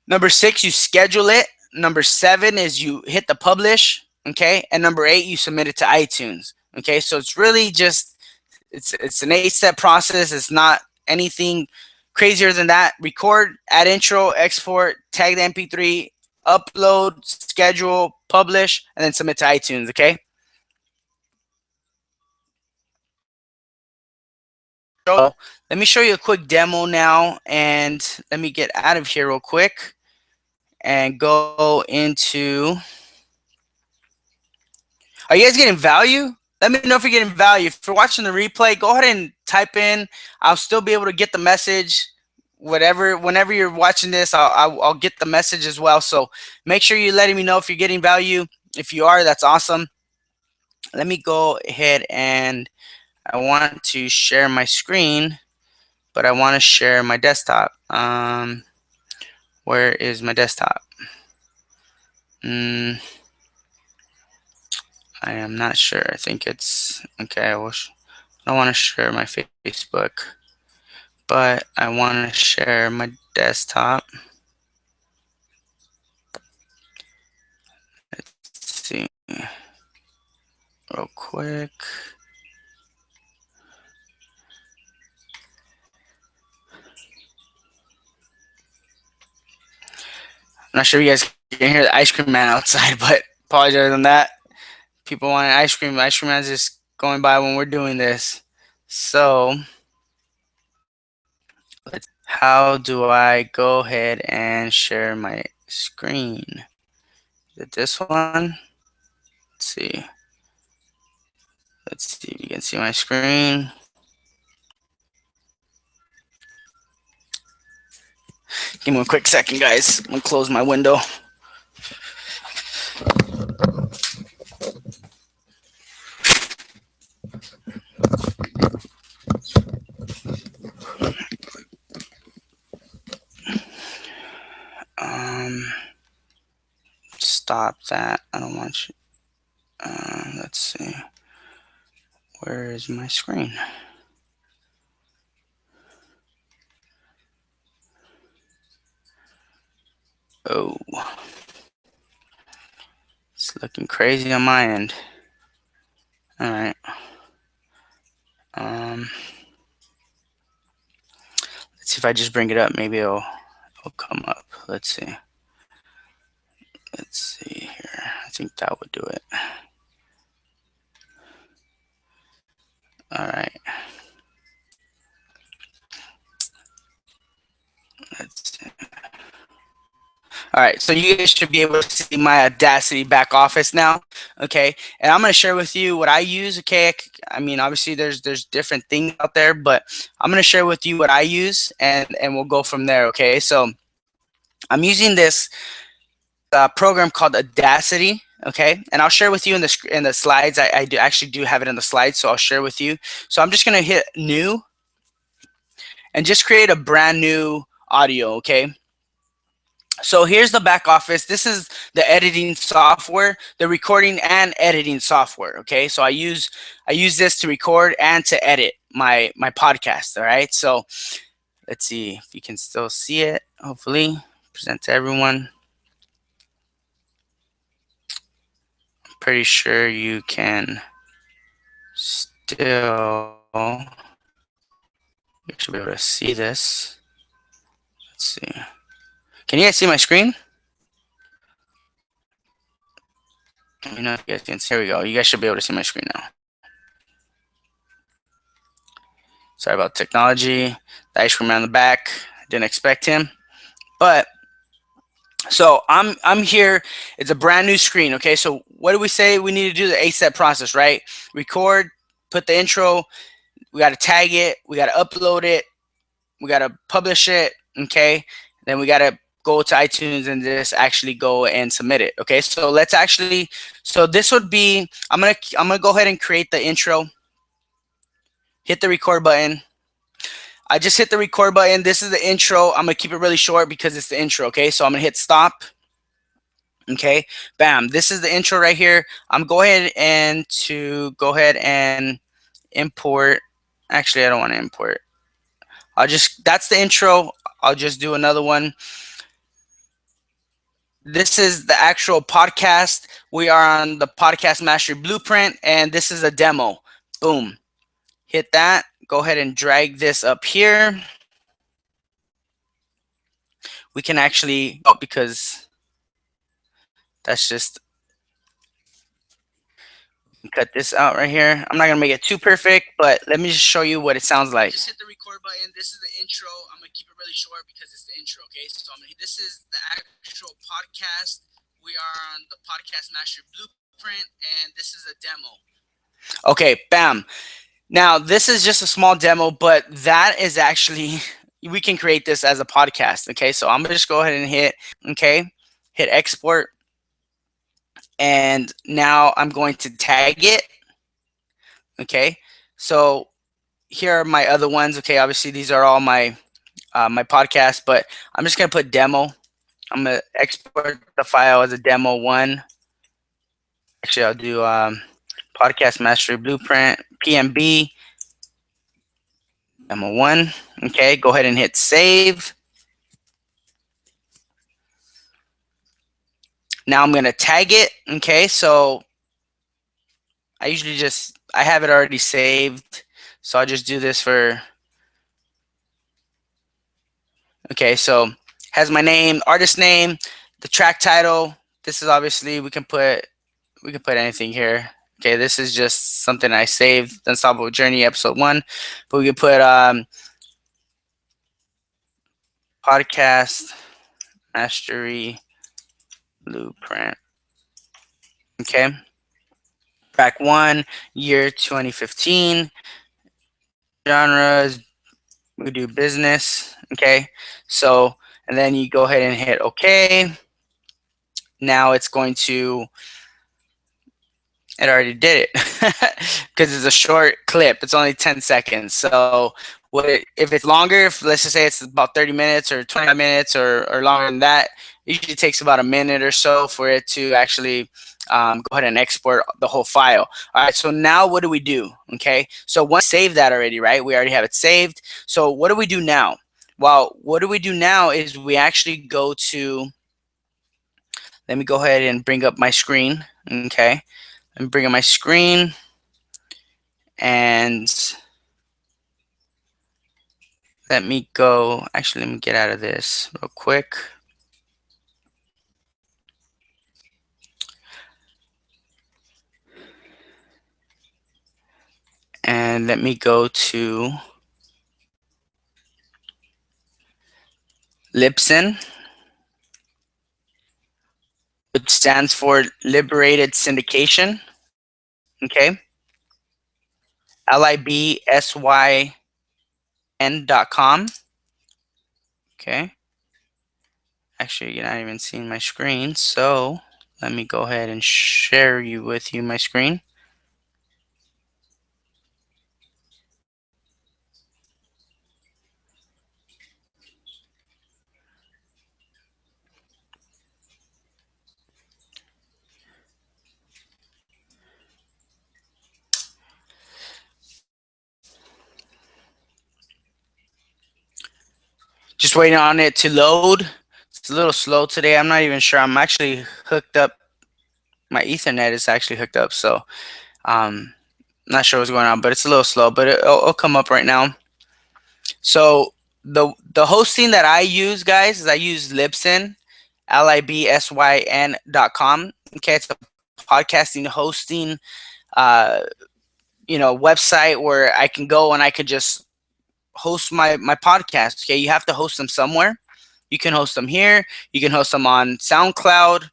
[SPEAKER 1] Number 6, you schedule it. Number 7 is you hit the publish. Okay, and number 8, you submit it to iTunes. Okay, so it's really just it's an 8-step process. It's not anything crazier than that. Record, add intro, export, tag the MP3, upload, schedule, publish, and then submit to iTunes. Okay. So let me show you a quick demo now, and let me get out of here real quick and go into. Are you guys getting value? Let me know if you're getting value. If you're watching the replay, go ahead and type in. I'll still be able to get the message. Whenever you're watching this, I'll get the message as well. So make sure you're letting me know if you're getting value. If you are, that's awesome. Let me go ahead and I want to share my screen, but I want to share my desktop. Where is my desktop? I am not sure. I think it's okay. I don't want to share my Facebook, but I want to share my desktop. Let's see real quick. I'm not sure if you guys can hear the ice cream man outside, but apologize on that. People want ice cream. Ice cream man's just going by when we're doing this. So how do I go ahead and share my screen? Is it this one? Let's see. Let's see if you can see my screen. Give me a quick second, guys. I'm gonna close my window. Stop that. I don't want you. Let's see. Where is my screen? Oh, it's looking crazy on my end. All right. Let's see if I just bring it up. Maybe it'll come up. Let's see. Let's see here. I think that would do it. All right. Let's see. All right, so you guys should be able to see my Audacity back office now, okay? And I'm gonna share with you what I use, okay? I mean, obviously there's different things out there, but I'm gonna share with you what I use, and we'll go from there, okay? So I'm using this program called Audacity, okay? And I'll share with you in the slides. I do actually do have it in the slides, so I'll share with you. So I'm just gonna hit new and just create a brand new audio, okay? So here's the back office. This is the editing software, the recording and editing software. Okay, so I use this to record and to edit my podcast. All right, so let's see if you can still see it. Hopefully, present to everyone. I'm pretty sure you can still. You should be able to see this. Let's see. Can you guys see my screen? Let me know if you guys can. Here we go. You guys should be able to see my screen now. Sorry about technology. The ice cream man in the back. Didn't expect him. But so I'm here. It's a brand new screen. Okay. So what do we say we need to do? The 8-step process, right? Record, put the intro. We got to tag it. We got to upload it. We got to publish it. Okay. Then we got to go to iTunes and just actually go and submit it. Okay. So let's actually. So this would be. I'm gonna go ahead and create the intro. Hit the record button. I just hit the record button. This is the intro. I'm going to keep it really short because it's the intro, okay? So I'm going to hit stop. Okay, bam. This is the intro right here. I'm going go ahead and import. Actually, I don't want to import. That's the intro. I'll just do another one. This is the actual podcast. We are on the Podcast Mastery Blueprint, and this is a demo. Boom. Hit that. Go ahead and drag this up here. We can actually, because that's just, cut this out right here. I'm not gonna make it too perfect, but let me just show you what it sounds like. Just hit the record button. This is the intro. I'm gonna keep it really short because it's the intro, okay? So this is the actual podcast. We are on the Podcast Mastery Blueprint, and this is a demo. Okay, bam. Now, this is just a small demo, but that is actually, we can create this as a podcast, okay? So I'm gonna just go ahead and hit export. And now I'm going to tag it. Okay, so here are my other ones. Okay, obviously these are all my my podcasts, but I'm just gonna put demo. I'm gonna export the file as a demo one. Actually, I'll do podcast mastery blueprint PMB demo one. Okay, go ahead and hit save. Now I'm gonna tag it. Okay, so I usually I have it already saved, so I'll just do this for. Okay, so has my name, artist name, the track title. This is obviously we can put anything here. Okay, this is just something I saved, the Unstoppable Journey episode 1, but we can put podcast mastery blueprint. Okay, track 1, year 2015, genres. We do business. Okay, so and then you go ahead and hit OK. Now it's going to. It already did it because it's a short clip. It's only 10 seconds. So if it's longer, if let's just say it's about 30 minutes or 25 minutes or longer than that, it usually takes about a minute or so for it to actually go ahead and export the whole file. All right, so now what do we do? Okay, so once save that already, right? We already have it saved. So what do we do now? Well, what do we do now is we actually go to, let me go ahead and bring up my screen, okay? I'm bringing my screen, and let me go. Actually, let me get out of this real quick. And let me go to Libsyn. which stands for Liberated Syndication. Okay. libsyn.com. Okay. Actually, you're not even seeing my screen, so let me go ahead and share you with you my screen. Just waiting on it to load. It's a little slow today. I'm not even sure. I'm actually hooked up. My Ethernet is actually hooked up, so not sure what's going on, but it's a little slow. But it'll come up right now. So the hosting that I use, guys, is I use Libsyn, libsyn.com. Okay, it's a podcasting hosting, uh, website where I can go and I can just host my podcast. Okay, you have to host them somewhere. You can host them here. You can host them on SoundCloud.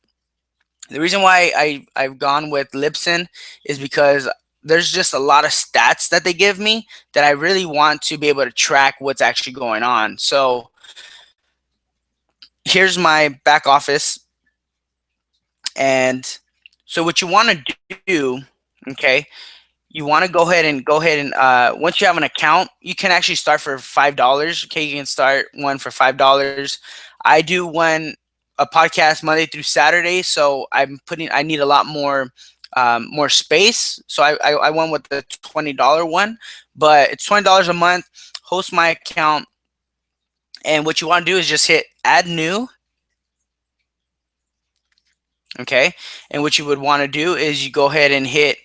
[SPEAKER 1] The reason why I've gone with Libsyn is because there's just a lot of stats that they give me that I really want to be able to track what's actually going on. So here's my back office. And so what you want to do, okay, you want to go ahead and once you have an account, you can actually start for $5. Okay, you can start one for $5. I do one a podcast Monday through Saturday, so I need a lot more space. So I went with the $20 one, but it's $20 a month. Host my account, and what you want to do is just hit add new. Okay, and what you would want to do is you go ahead and hit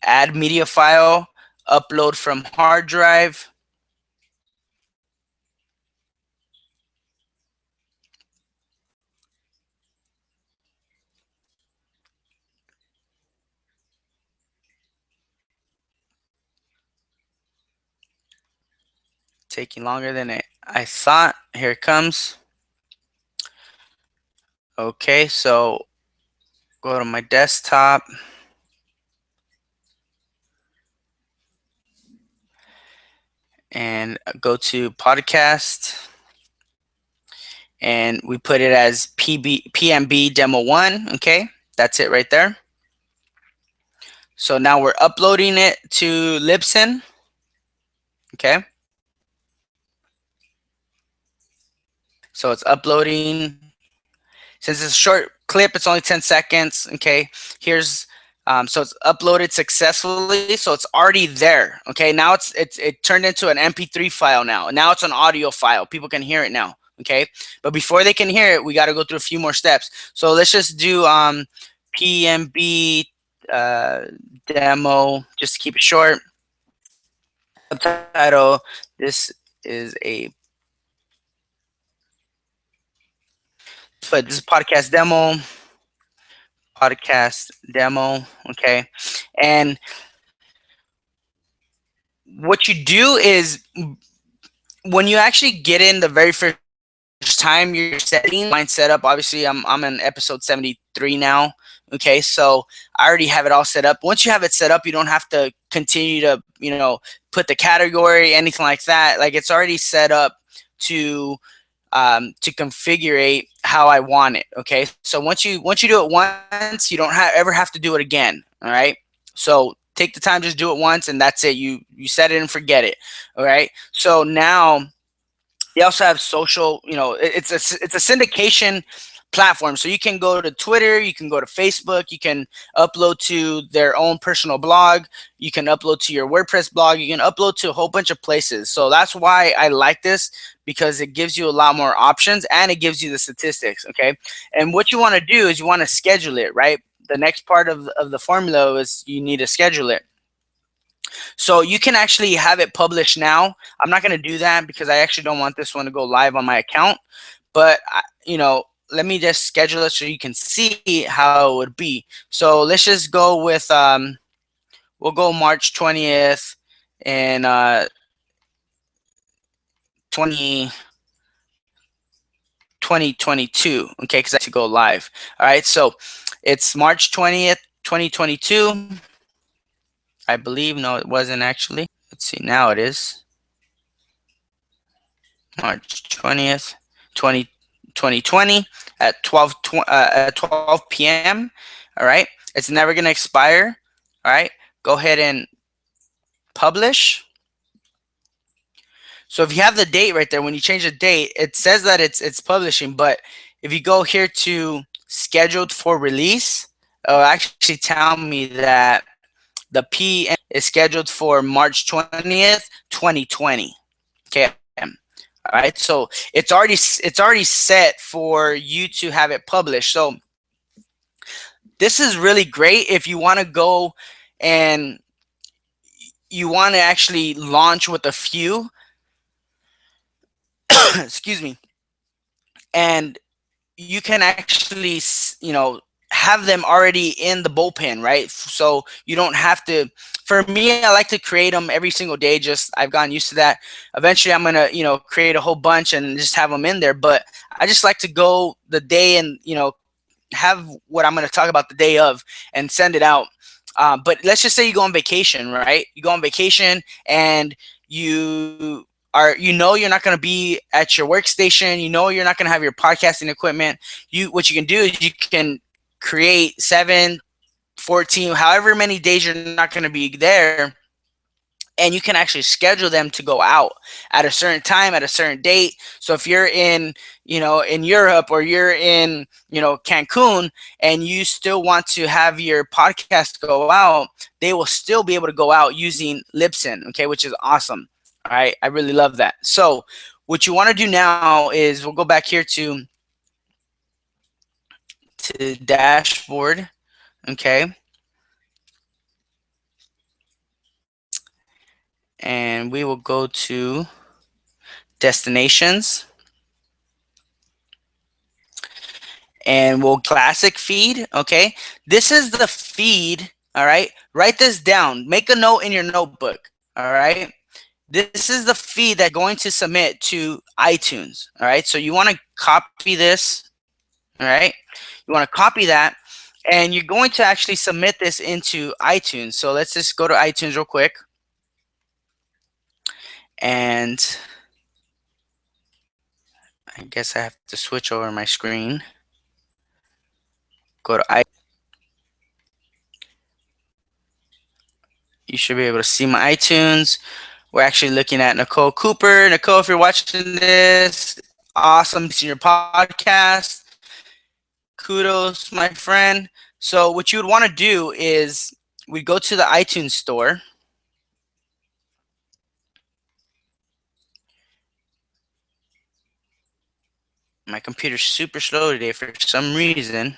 [SPEAKER 1] add media file, upload from hard drive. Taking longer than I thought. Here it comes. Okay, so go to my desktop and go to podcast, and we put it as PMB demo 1. Okay, that's it right there. So now we're uploading it to Libsyn. Okay, so it's uploading. Since it's a short clip, it's only 10 seconds. Okay, here's so it's uploaded successfully, so it's already there. Okay, now it turned into an MP3 file now. Now it's an audio file. People can hear it now. Okay, but before they can hear it, we got to go through a few more steps. So let's just do PMB demo, just to keep it short. Subtitle: This is a this is podcast demo. Podcast demo. Okay, and what you do is when you actually get in the very first time you're setting mine set up. Obviously, I'm in episode 73 now. Okay, so I already have it all set up. Once you have it set up, you don't have to continue to put the category, anything like that. Like, it's already set up to configure how I want it. Okay, so once you do it once, you don't ever have to do it again. All right, so take the time, just do it once, and that's it. You set it and forget it. All right, so now they also have social. It's a syndication platform, so you can go to Twitter, you can go to Facebook, you can upload to their own personal blog, you can upload to your WordPress blog, you can upload to a whole bunch of places. So that's why I like this, because it gives you a lot more options and it gives you the statistics. Okay, and what you want to do is you want to schedule it, right? The next part of the formula is you need to schedule it. So you can actually have it published now. I'm not going to do that because I actually don't want this one to go live on my account. But, let me just schedule it so you can see how it would be. So let's just go with, we'll go March 20th and 20, 2022. Okay, because I have to go live. All right, so it's March 20th, 2022. I believe. No, it wasn't actually. Let's see. Now it is March 20th, 2020 at 12 p.m. All right, it's never gonna expire. All right, go ahead and publish. So if you have the date right there, when you change the date, it says that it's publishing. But if you go here to scheduled for release, it'll actually tell me that the PM is scheduled for March 20th, 2020. Okay. All right. So it's already set for you to have it published. So this is really great if you want to go and you want to actually launch with a few. Excuse me. And you can actually, have them already in the bullpen, right? So you don't have to. For me, I like to create them every single day. Just I've gotten used to that. Eventually, I'm gonna, create a whole bunch and just have them in there. But I just like to go the day and have what I'm gonna talk about the day of and send it out. But let's just say you go on vacation, right? You go on vacation and you're not going to be at your workstation. You're not going to have your podcasting equipment. What you can do is you can create 7, 14, however many days you're not going to be there, and you can actually schedule them to go out at a certain time, at a certain date. So if you're in Europe, or you're in Cancun, and you still want to have your podcast go out, they will still be able to go out using Libsyn, okay, which is awesome. All right, I really love that. So what you want to do now is we'll go back here to dashboard, okay, and we will go to destinations, and we'll classic feed. Okay, this is the feed. All right, write this down, make a note in your notebook. All right, this is the feed that you're going to submit to iTunes. All right, so you want to copy this. All right, you want to copy that, and you're going to actually submit this into iTunes. So let's just go to iTunes real quick, and I guess I have to switch over my screen. Go to iTunes. You should be able to see my iTunes. We're actually looking at Nicole Cooper. Nicole, if you're watching this, awesome seeing your podcast. Kudos, my friend. So what you would want to do is we go to the iTunes store. My computer's super slow today for some reason.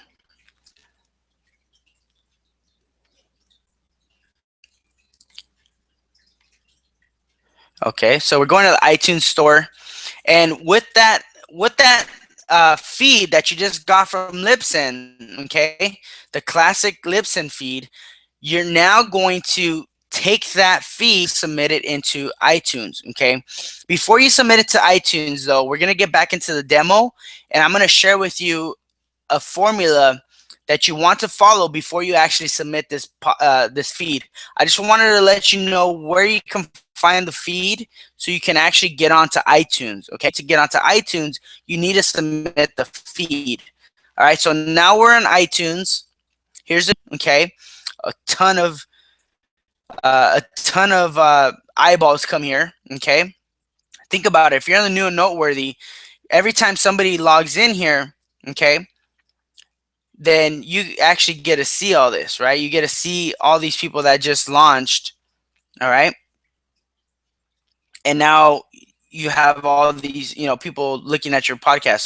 [SPEAKER 1] Okay, so we're going to the iTunes store, and with that feed that you just got from Libsyn, okay, the classic Libsyn feed, you're now going to take that feed, submit it into iTunes, okay? Before you submit it to iTunes, though, we're going to get back into the demo, and I'm going to share with you a formula that you want to follow before you actually submit this feed. I just wanted to let you know where you can find the feed so you can actually get onto iTunes, okay? To get onto iTunes, you need to submit the feed. All right, so now we're in iTunes. Here's okay, a ton of eyeballs come here, okay? Think about it. If you're on the new and noteworthy, every time somebody logs in here, okay, then you actually get to see all this, right? You get to see all these people that just launched, all right? And now you have all these, people looking at your podcast.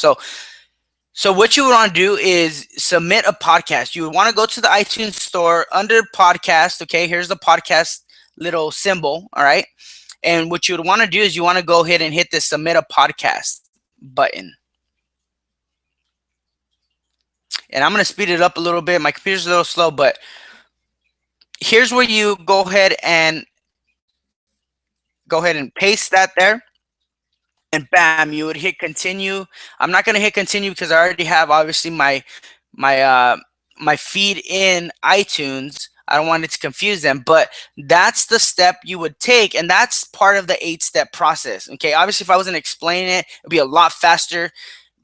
[SPEAKER 1] So what you would want to do is submit a podcast. You would want to go to the iTunes store under podcast. Okay, here's the podcast little symbol. All right. And what you would want to do is you want to go ahead and hit the submit a podcast button. And I'm going to speed it up a little bit. My computer's a little slow, but here's where you go ahead and paste that there. and bam, you would hit continue. I'm not gonna hit continue because I already have obviously my my feed in iTunes. I don't want it to confuse them, but that's the step you would take, and that's part of the 8-step process. Okay, obviously, if I wasn't explaining it, it'd be a lot faster.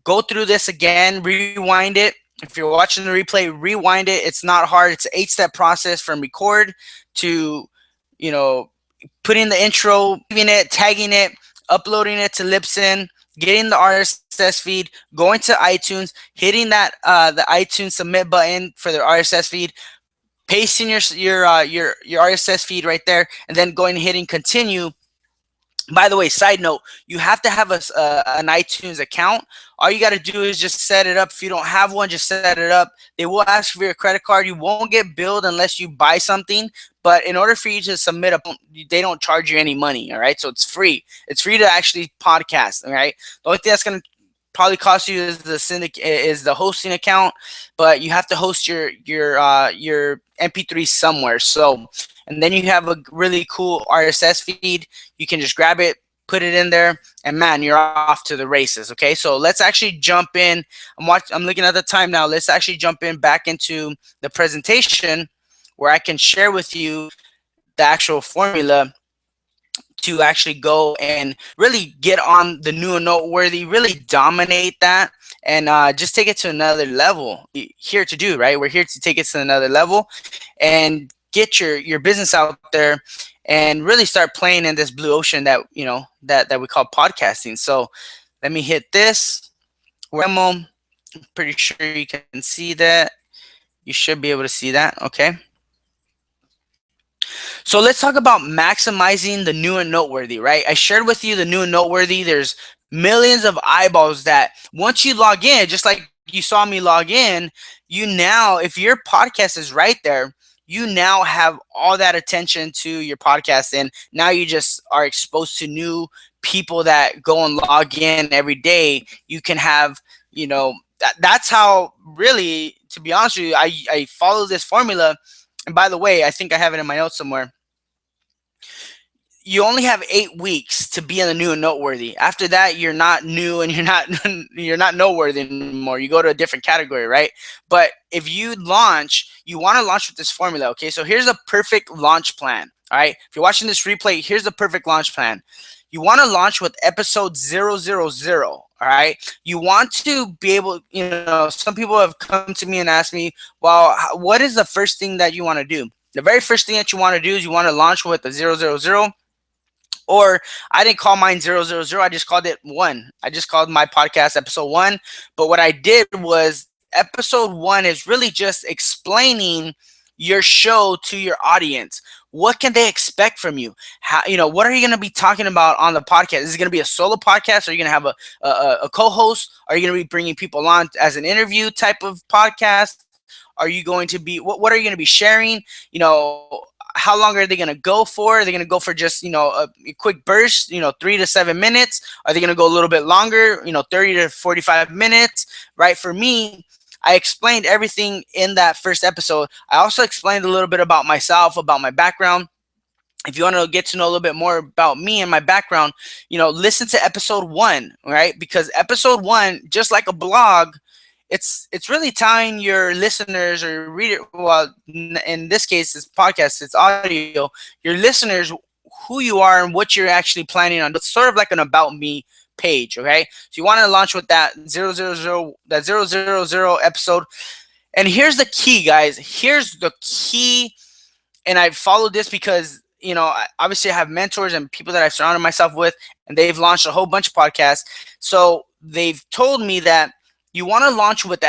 [SPEAKER 1] Go through this again, rewind it. If you're watching the replay, rewind it. It's not hard. It's an 8-step process from record to, you know, putting the intro, leaving it, tagging it, uploading it to Libsyn, getting the RSS feed, going to iTunes, hitting that the iTunes submit button for the RSS feed, pasting your RSS feed right there, and then going and hitting continue. By the way, side note, you have to have an iTunes account. All you got to do is just set it up. If you don't have one, just set it up. They will ask for your credit card. You won't get billed unless you buy something. But in order for you to submit they don't charge you any money. All right, so it's free. It's free to actually podcast. All right, the only thing that's gonna probably cost you is the hosting account, but you have to host your MP3 somewhere. So, and then you have a really cool RSS feed. You can just grab it, put it in there, and man, you're off to the races. Okay, so let's actually jump in. I'm looking at the time now. Let's actually jump in back into the presentation where I can share with you the actual formula to actually go and really get on the new and noteworthy, really dominate that, and just take it to another level. Here to do, right? We're here to take it to another level and get your business out there and really start playing in this blue ocean that that we call podcasting. So let me hit this demo. I'm pretty sure you can see that. You should be able to see that. Okay. So let's talk about maximizing the new and noteworthy, right? I shared with you the new and noteworthy. There's millions of eyeballs that once you log in, just like you saw me log in, you now, if your podcast is right there, you now have all that attention to your podcast. And now you just are exposed to new people that go and log in every day. You can have, that's how really, to be honest with you, I follow this formula. And by the way, I think I have it in my notes somewhere. You only have 8 weeks to be in the new and noteworthy. After that, you're not new and you're not noteworthy anymore. You go to a different category, right? But if you launch, you want to launch with this formula. Okay, so here's a perfect launch plan. All right, if you're watching this replay, here's the perfect launch plan. You want to launch with episode 000. All right, you want to be able, some people have come to me and asked me, well, what is the first thing that you want to do? The very first thing that you want to do is you want to launch with the 000. Or I didn't call mine 000. I just called it 1. I just called my podcast episode 1. But what I did was episode 1 is really just explaining your show to your audience. What can they expect from you? How, what are you going to be talking about on the podcast? Is it going to be a solo podcast? Are you going to have a co-host? Are you going to be bringing people on as an interview type of podcast? Are you going to be, what are you going to be sharing? How long are they going to go for? Are they going to go for just, a quick burst, 3 to 7 minutes? Are they going to go a little bit longer, 30 to 45 minutes, right? For me, I explained everything in that first episode. I also explained a little bit about myself, about my background. If you want to get to know a little bit more about me and my background, listen to episode 1, right? Because episode 1, just like a blog, it's really telling your listeners or reader, well, in this case, it's podcast, it's audio, your listeners who you are and what you're actually planning on. It's sort of like an about me page, okay? So you want to launch with that 000 episode. And here's the key, guys. Here's the key. And I followed this because, obviously I have mentors and people that I've surrounded myself with, and they've launched a whole bunch of podcasts. So they've told me that you want to launch with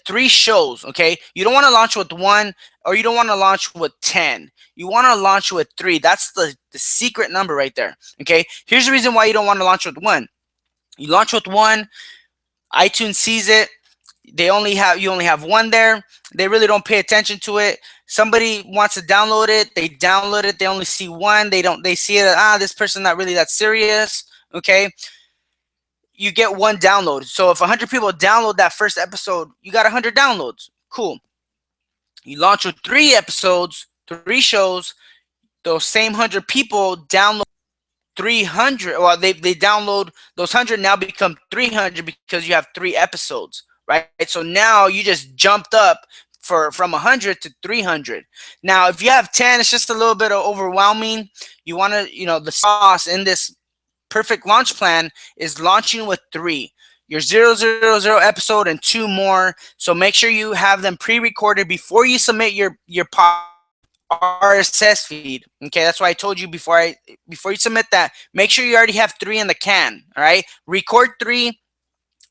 [SPEAKER 1] 3 shows, okay? You don't want to launch with 1, or you don't want to launch with 10. You want to launch with 3. That's the secret number right there, okay? Here's the reason why you don't want to launch with 1. You launch with 1, iTunes sees it. You only have 1 there. They really don't pay attention to it. Somebody wants to download it. They download it. They only see 1. They see it. This person's not really that serious, okay? You get 1 download. So if 100 people download that first episode, you got 100 downloads. Cool. You launch with 3 episodes, 3 shows. Those same 100 people download 300. Well, they download those 100 now become 300 because you have 3 episodes, right? So now you just jumped up from 100 to 300. Now if you have 10, it's just a little bit overwhelming. You want to, the sauce in this perfect launch plan is launching with 3, your 000 episode and 2 more. So make sure you have them pre-recorded before you submit your RSS feed. Okay, that's why I told you before you submit that, make sure you already have 3 in the can. All right, record 3,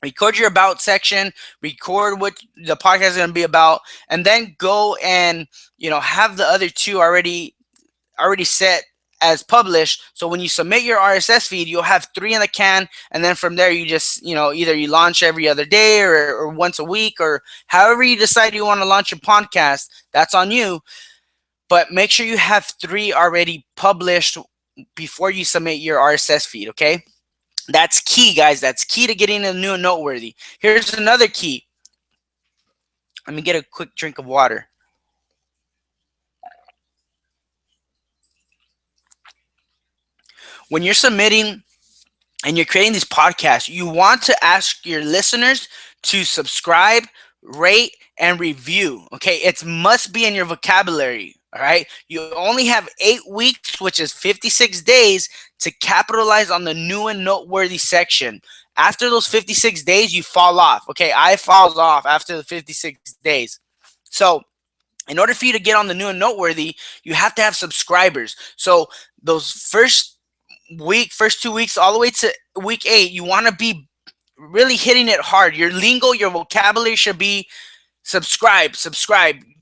[SPEAKER 1] record your about section, record what the podcast is going to be about, and then go and have the other 2 already set as published. So when you submit your RSS feed, you'll have 3 in the can, and then from there you just either you launch every other day or once a week, or however you decide you want to launch your podcast. That's on you. But make sure you have 3 already published before you submit your RSS feed, okay? That's key, guys. That's key to getting a new and noteworthy. Here's another key. Let me get a quick drink of water. When you're submitting and you're creating these podcasts, you want to ask your listeners to subscribe, rate, and review. Okay, it must be in your vocabulary. All right, you only have 8 weeks, which is 56 days, to capitalize on the new and noteworthy section. After those 56 days, you fall off. Okay, I falls off after the 56 days. So in order for you to get on the new and noteworthy, you have to have subscribers. So those first 2 weeks, all the way to week 8, you want to be really hitting it hard. Your lingo, your vocabulary should be subscribe.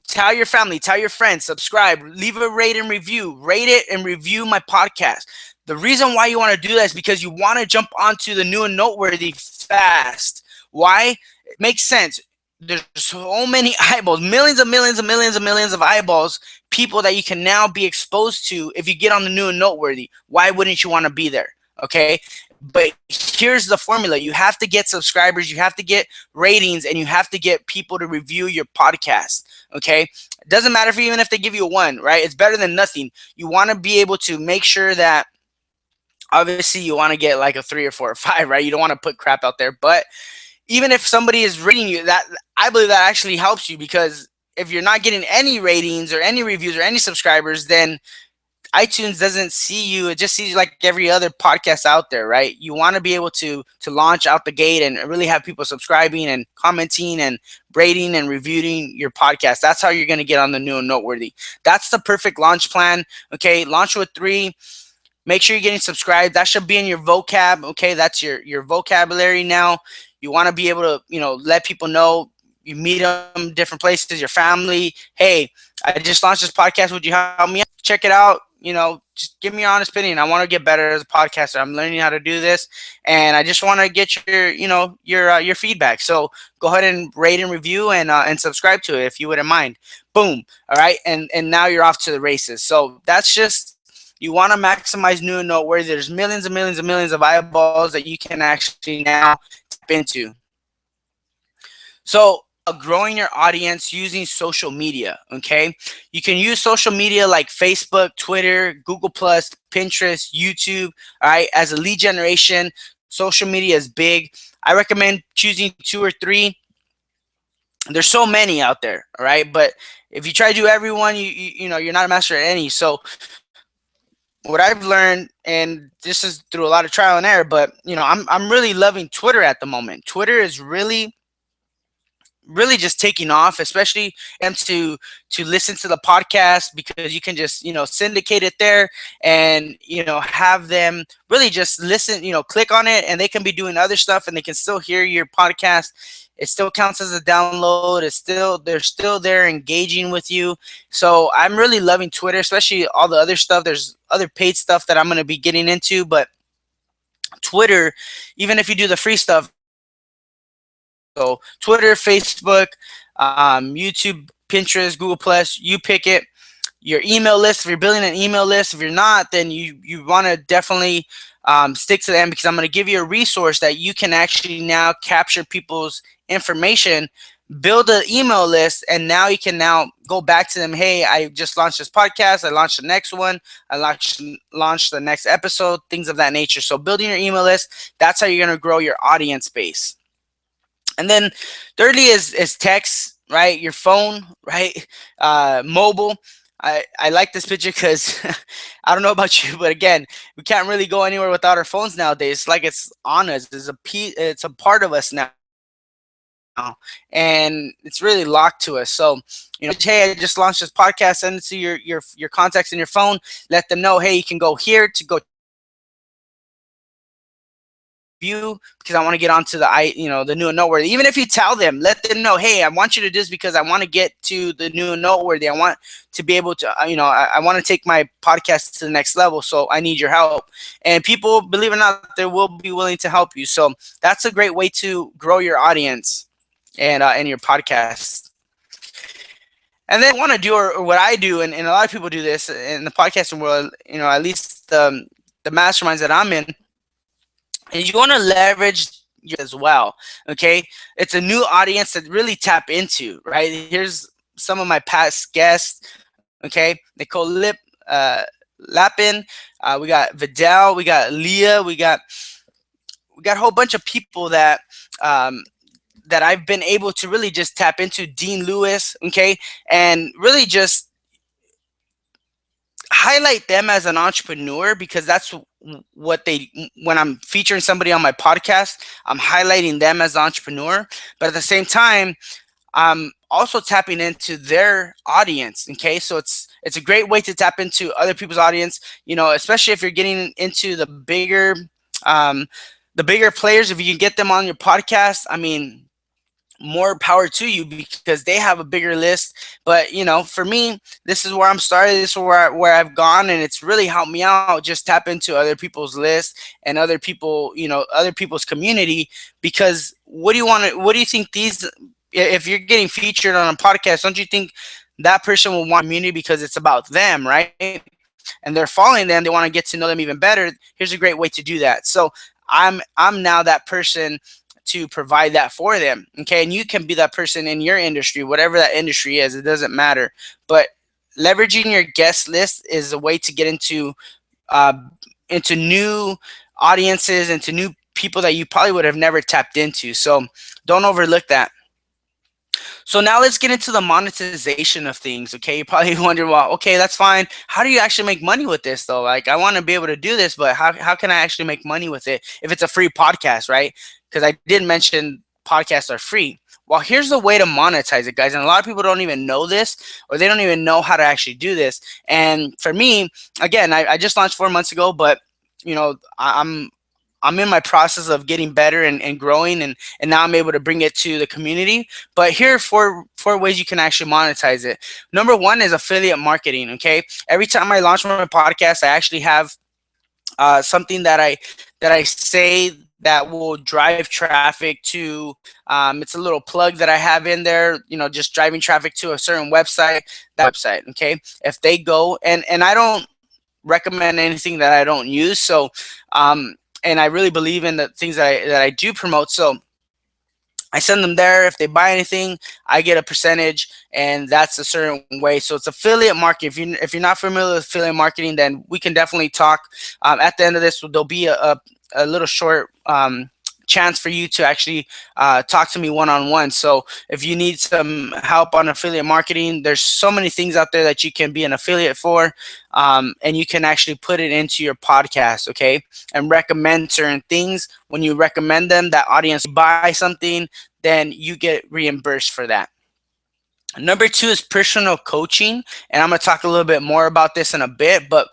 [SPEAKER 1] Tell your family, tell your friends, subscribe, leave a rate and review. Rate it and review my podcast. The reason why you want to do that is because you want to jump onto the new and noteworthy fast. Why? It makes sense. There's so many eyeballs, millions of eyeballs, people that you can now be exposed to if you get on the new and noteworthy. Why wouldn't you want to be there? Okay, but here's the formula. You have to get subscribers, you have to get ratings, and you have to get people to review your podcast. Okay, it doesn't matter even if they give you a 1, right? It's better than nothing. You want to be able to make sure that, obviously you want to get like a 3 or 4 or 5, right? You don't want to put crap out there. But even if somebody is rating you, that I believe that actually helps you, because if you're not getting any ratings or any reviews or any subscribers, then iTunes doesn't see you. It just sees you like every other podcast out there, right? You want to be able to launch out the gate and really have people subscribing and commenting and rating and reviewing your podcast. That's how you're going to get on the new and noteworthy. That's the perfect launch plan. Okay, launch with 3. Make sure you're getting subscribed. That should be in your vocab. Okay, that's your vocabulary now. You want to be able to, let people know. You meet them different places, your family. Hey, I just launched this podcast. Would you help me out? Check it out. Just give me your honest opinion. I want to get better as a podcaster. I'm learning how to do this, and I just want to get your feedback. So go ahead and rate and review and subscribe to it if you wouldn't mind. Boom. All right, and now you're off to the races. So that's just, you want to maximize new and noteworthy. There's millions and millions of eyeballs that you can actually now tap into. So growing your audience using social media. Okay, you can use social media like Facebook, Twitter, Google Plus, Pinterest, YouTube, all right, as a lead generation. Social media is big. I recommend choosing 2 or 3. There's so many out there, all right, but if you try to do everyone, you're not a master at any. So what I've learned, and this is through a lot of trial and error, but I'm really loving Twitter at the moment. Twitter is really just taking off, especially to listen to the podcast, because you can just syndicate it there, and have them really just listen, click on it, and they can be doing other stuff and they can still hear your podcast. It still counts as a download. They're still there engaging with you. So I'm really loving Twitter, especially all the other stuff. There's other paid stuff that I'm going to be getting into, but Twitter, even if you do the free stuff, so Twitter, Facebook, YouTube, Pinterest, Google Plus, you pick it. Your email list, if you're building an email list. If you're not, then you want to definitely stick to them, because I'm going to give you a resource that you can actually now capture people's information build an email list, and now you can now go back to them. Hey, I just launched this podcast. I launched the next one. I launched the next episode. Things of that nature. So building your email list. That's how you're gonna grow your audience base. And then thirdly is text, right? Your phone, right? Mobile. I like this picture because I don't know about you, but again, we can't really go anywhere without our phones nowadays. It's like it's on us. It's a part of us now, and it's really locked to us. So, hey, I just launched this podcast. Send it to your contacts in your phone. Let them know, hey, you can go here to go view because I want to get onto the new and noteworthy. Even if you tell them, let them know, hey, I want you to do this because I want to get to the new and noteworthy. I want to be able to, I want to take my podcast to the next level. So I need your help. And people, believe it or not, they will be willing to help you. So that's a great way to grow your audience and your podcast. And then want to do, or what I do, and a lot of people do this in the podcasting world, at least the masterminds that I'm in, and you want to leverage as well. Okay, it's a new audience that really tap into. Right, here's some of my past guests. Okay, Nicole Lapin, we got Vidal, we got Leah, we got a whole bunch of people that that I've been able to really just tap into. Dean Lewis, okay, and really just highlight them as an entrepreneur, because that's what when I'm featuring somebody on my podcast, I'm highlighting them as an entrepreneur, but at the same time, I'm also tapping into their audience. Okay, so it's a great way to tap into other people's audience, especially if you're getting into um, the bigger players. If you can get them on your podcast, I mean, more power to you, because they have a bigger list. But for me, this is where I'm started. This is where I've gone, and it's really helped me out. Just tap into other people's lists and other people's community. Because what do you think if you're getting featured on a podcast, don't you think that person will want community because it's about them, right? And they're following them, they want to get to know them even better. Here's a great way to do that. So I'm now that person to provide that for them. Okay, and you can be that person in your industry, whatever that industry is, it doesn't matter. But leveraging your guest list is a way to get uh, into new audiences, into new people that you probably would have never tapped into. So don't overlook that. So now let's get into the monetization of things. Okay, you're probably wondering, well, okay, that's fine. How do you actually make money with this though? Like, I want to be able to do this, but how can I actually make money with it if it's a free podcast, right? Because I did mention podcasts are free. Well, here's the way to monetize it, guys. And a lot of people don't even know this, or they don't even know how to actually do this. And for me, again, I just launched 4 months ago, but I'm in my process of getting better and growing, and now I'm able to bring it to the community. But here are four ways you can actually monetize it. Number one is affiliate marketing. Okay, every time I launch my podcast, I actually have something that I say that will drive traffic to. It's a little plug that I have in there. Just driving traffic to a certain website. That website. Okay, if they go, and I don't recommend anything that I don't use. So and I really believe in the things that I do promote. So I send them there. If they buy anything, I get a percentage, and that's a certain way. So it's affiliate marketing. If you're not familiar with affiliate marketing, then we can definitely talk. At the end of this, there'll be a little short chance for you to actually talk to me one-on-one. So if you need some help on affiliate marketing, there's so many things out there that you can be an affiliate for, and you can actually put it into your podcast, okay, and recommend certain things. When you recommend them, that audience buy something, then you get reimbursed for that. Number two is personal coaching, and I'm going to talk a little bit more about this in a bit, but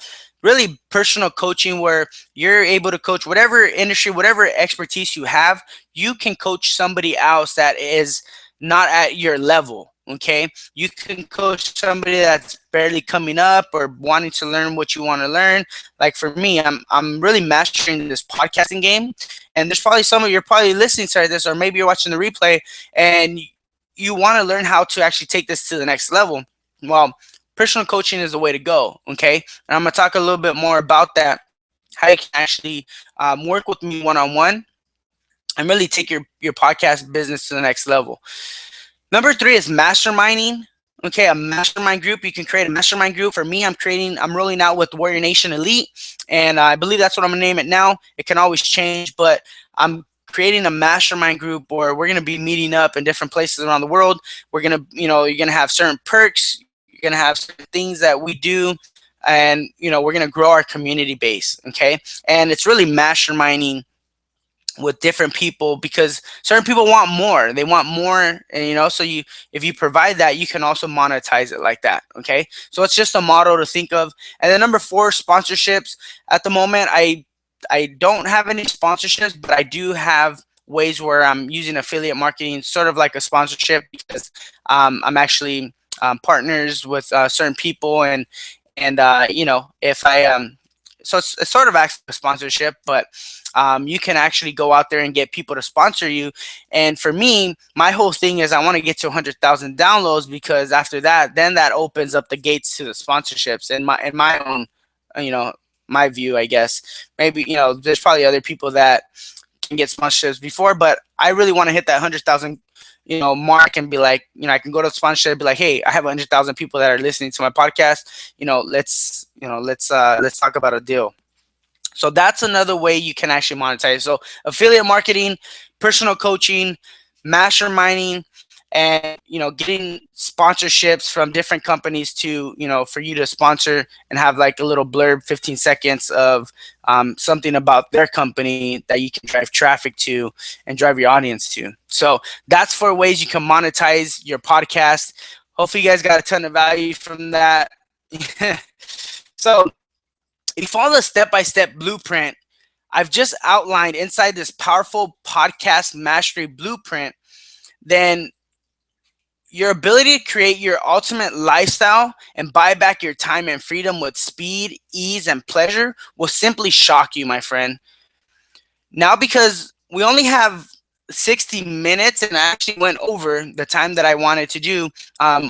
[SPEAKER 1] really personal coaching, where you're able to coach whatever industry, whatever expertise you have, you can coach somebody else that is not at your level. Okay, you can coach somebody that's barely coming up or wanting to learn what you want to learn. Like for me, I'm really mastering this podcasting game, and there's probably some of you're probably listening to this, or maybe you're watching the replay, and you want to learn how to actually take this to the next level. Well, personal coaching is the way to go, okay? And I'm going to talk a little bit more about that, how you can actually work with me one-on-one and really take your podcast business to the next level. Number three is masterminding. Okay, a mastermind group. You can create a mastermind group. For me, I'm rolling out with Warrior Nation Elite, and I believe that's what I'm gonna name it now. It can always change, but I'm creating a mastermind group where we're gonna be meeting up in different places around the world. We're gonna, you're gonna have certain perks. You're gonna have certain things that we do, and we're gonna grow our community base. Okay, and it's really masterminding with different people because certain people want more. They want more, and so if you provide that, you can also monetize it like that. Okay, so it's just a model to think of. And then number four, sponsorships. At the moment, I don't have any sponsorships, but I do have ways where I'm using affiliate marketing, sort of like a sponsorship, because I'm actually partners with certain people, and if I so it sort of acts like a sponsorship, but you can actually go out there and get people to sponsor you. And for me, my whole thing is I want to get to 100,000 downloads, because after that, then that opens up the gates to the sponsorships. And my own, you know, my view, I guess. Maybe there's probably other people that can get sponsorships before, but I really want to hit that 100,000 mark and be like, I can go to the sponsorship and be like, hey, I have 100,000 people that are listening to my podcast. Let's talk about a deal. So that's another way you can actually monetize. So affiliate marketing, personal coaching, masterminding, and getting sponsorships from different companies to for you to sponsor and have like a little blurb, 15 seconds of something about their company that you can drive traffic to and drive your audience to. So that's 4 ways you can monetize your podcast. Hopefully you guys got a ton of value from that. So if you follow the step-by-step blueprint I've just outlined inside this powerful podcast mastery blueprint, then your ability to create your ultimate lifestyle and buy back your time and freedom with speed, ease, and pleasure will simply shock you, my friend. Now, because we only have 60 minutes and I actually went over the time that I wanted to do,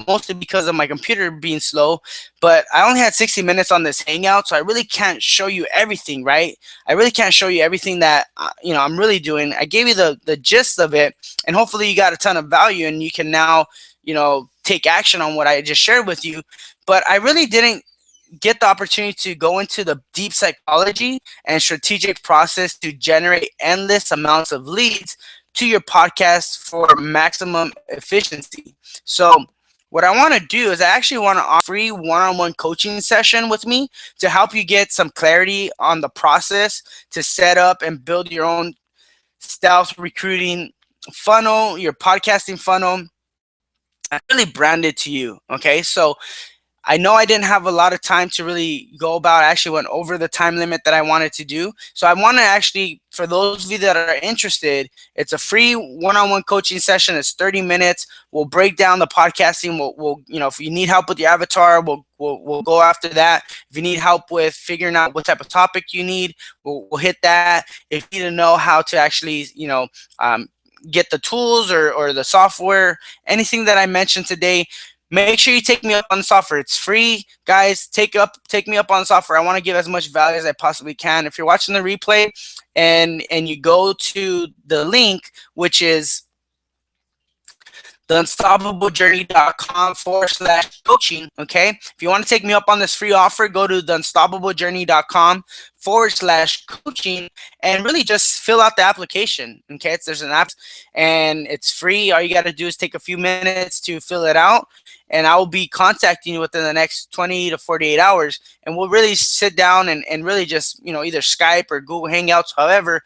[SPEAKER 1] mostly because of my computer being slow, but I only had 60 minutes on this hangout, so I really can't show you everything, right? I really can't show you everything that I'm really doing. I gave you the gist of it, and hopefully you got a ton of value and you can now take action on what I just shared with you. But I really didn't get the opportunity to go into the deep psychology and strategic process to generate endless amounts of leads to your podcast for maximum efficiency. So what I want to do is I actually want to offer a free one-on-one coaching session with me to help you get some clarity on the process to set up and build your own stealth recruiting funnel, your podcasting funnel, and really brand it to you. Okay, so I know I didn't have a lot of time to really go about. I actually went over the time limit that I wanted to do. So I want to actually, for those of you that are interested, it's a free one-on-one coaching session. It's 30 minutes. We'll break down the podcasting. We'll if you need help with your avatar, we'll go after that. If you need help with figuring out what type of topic you need, we'll hit that. If you need to know how to actually, get the tools or the software, anything that I mentioned today, make sure you take me up on the software. It's free, guys. Take me up on the software. I want to give as much value as I possibly can. If you're watching the replay and you go to the link, which is theunstoppablejourney.com/coaching. Okay. If you want to take me up on this free offer, go to theunstoppablejourney.com/coaching and really just fill out the application. Okay. There's an app and it's free. All you got to do is take a few minutes to fill it out. And I will be contacting you within the next 20 to 48 hours. And we'll really sit down and really just, either Skype or Google Hangouts, however,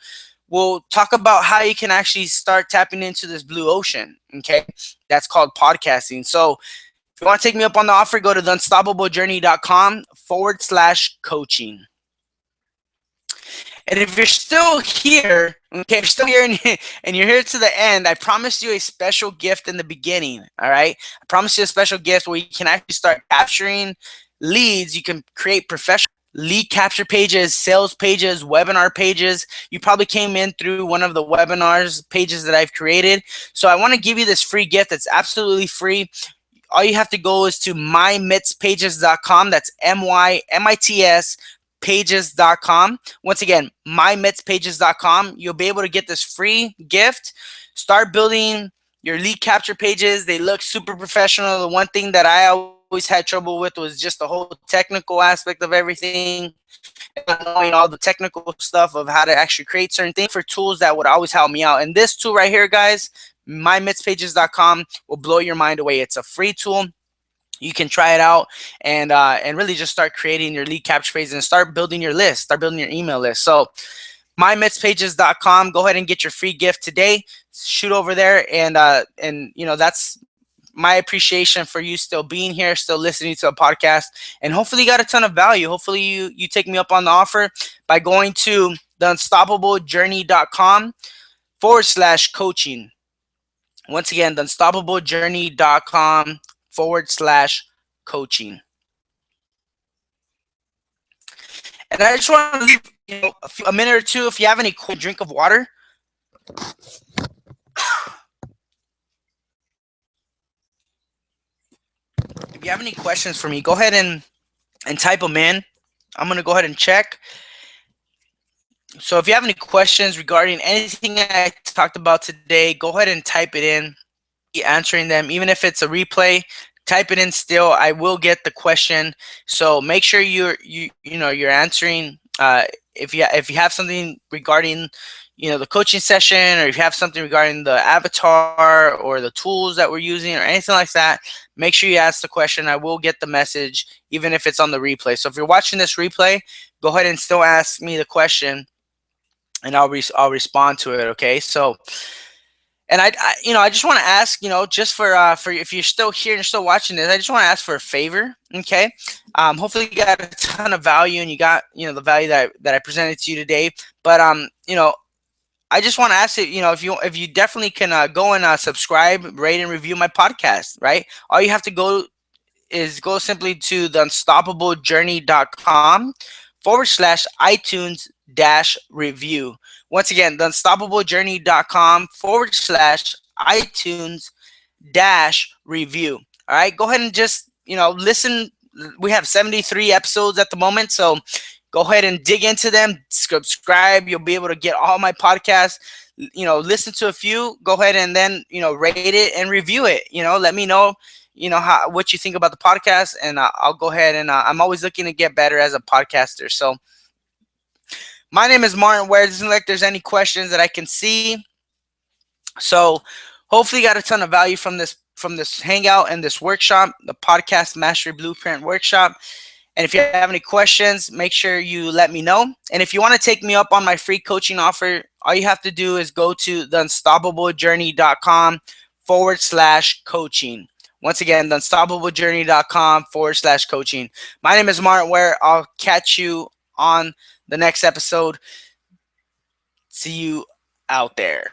[SPEAKER 1] we'll talk about how you can actually start tapping into this blue ocean. Okay. That's called podcasting. So if you want to take me up on the offer, go to theunstoppablejourney.com/coaching. And if you're still here, okay, if you're still here and you're here to the end, I promised you a special gift in the beginning. All right. I promised you a special gift where you can actually start capturing leads. You can create professional lead capture pages, sales pages, webinar pages. You probably came in through one of the webinars pages that I've created. So I want to give you this free gift that's absolutely free. All you have to go is to mymittspages.com. That's MYMITS pages.com. Once again, mymittspages.com. You'll be able to get this free gift. Start building your lead capture pages, they look super professional. The one thing that I always had trouble with was just the whole technical aspect of everything, knowing all the technical stuff of how to actually create certain things. For tools that would always help me out. And this tool right here, guys, mymitspages.com, will blow your mind away. It's a free tool. You can try it out and really just start creating your lead capture pages and start building your list, start building your email list. So mymitspages.com, go ahead and get your free gift today. Shoot over there, and you know, that's my appreciation for you still being here, still listening to a podcast, and hopefully you got a ton of value. Hopefully you take me up on the offer by going to theunstoppablejourney.com / coaching. Once again, theunstoppablejourney.com / coaching. And I just want to leave a minute or two. If you have any quick drink of water. If you have any questions for me, go ahead and type them in. I'm going to go ahead and check. So if you have any questions regarding anything I talked about today, go ahead and type it in. Answering them, even if it's a replay, type it in still. I will get the question. So make sure you're answering. If you have something regarding the coaching session, or if you have something regarding the avatar or the tools that we're using or anything like that, make sure you ask the question. I will get the message even if it's on the replay. So if you're watching this replay, go ahead and still ask me the question, and I'll respond to it. Okay. So, and I just want to ask, just for if you're still here and you're still watching this, I just want to ask for a favor. Okay. Hopefully you got a ton of value, and you got the value that I presented to you today. But I just want to ask you, if you definitely can go and subscribe, rate, and review my podcast. Right. All you have to go simply to theunstoppablejourney.com / iTunes -review. Once again, theunstoppablejourney.com / iTunes -review. All right, go ahead and just listen. We have 73 episodes at the moment, so go ahead and dig into them. Subscribe. You'll be able to get all my podcasts. Listen to a few. Go ahead and then rate it and review it. Let me know what you think about the podcast, and I'll go ahead and I'm always looking to get better as a podcaster. So my name is Martin Ware. It doesn't look like there's any questions that I can see. So hopefully you got a ton of value from this hangout and this workshop, the Podcast Mastery Blueprint workshop. And if you have any questions, make sure you let me know. And if you want to take me up on my free coaching offer, all you have to do is go to theunstoppablejourney.com / coaching. Once again, theunstoppablejourney.com / coaching. My name is Martin Ware. I'll catch you on the next episode. See you out there.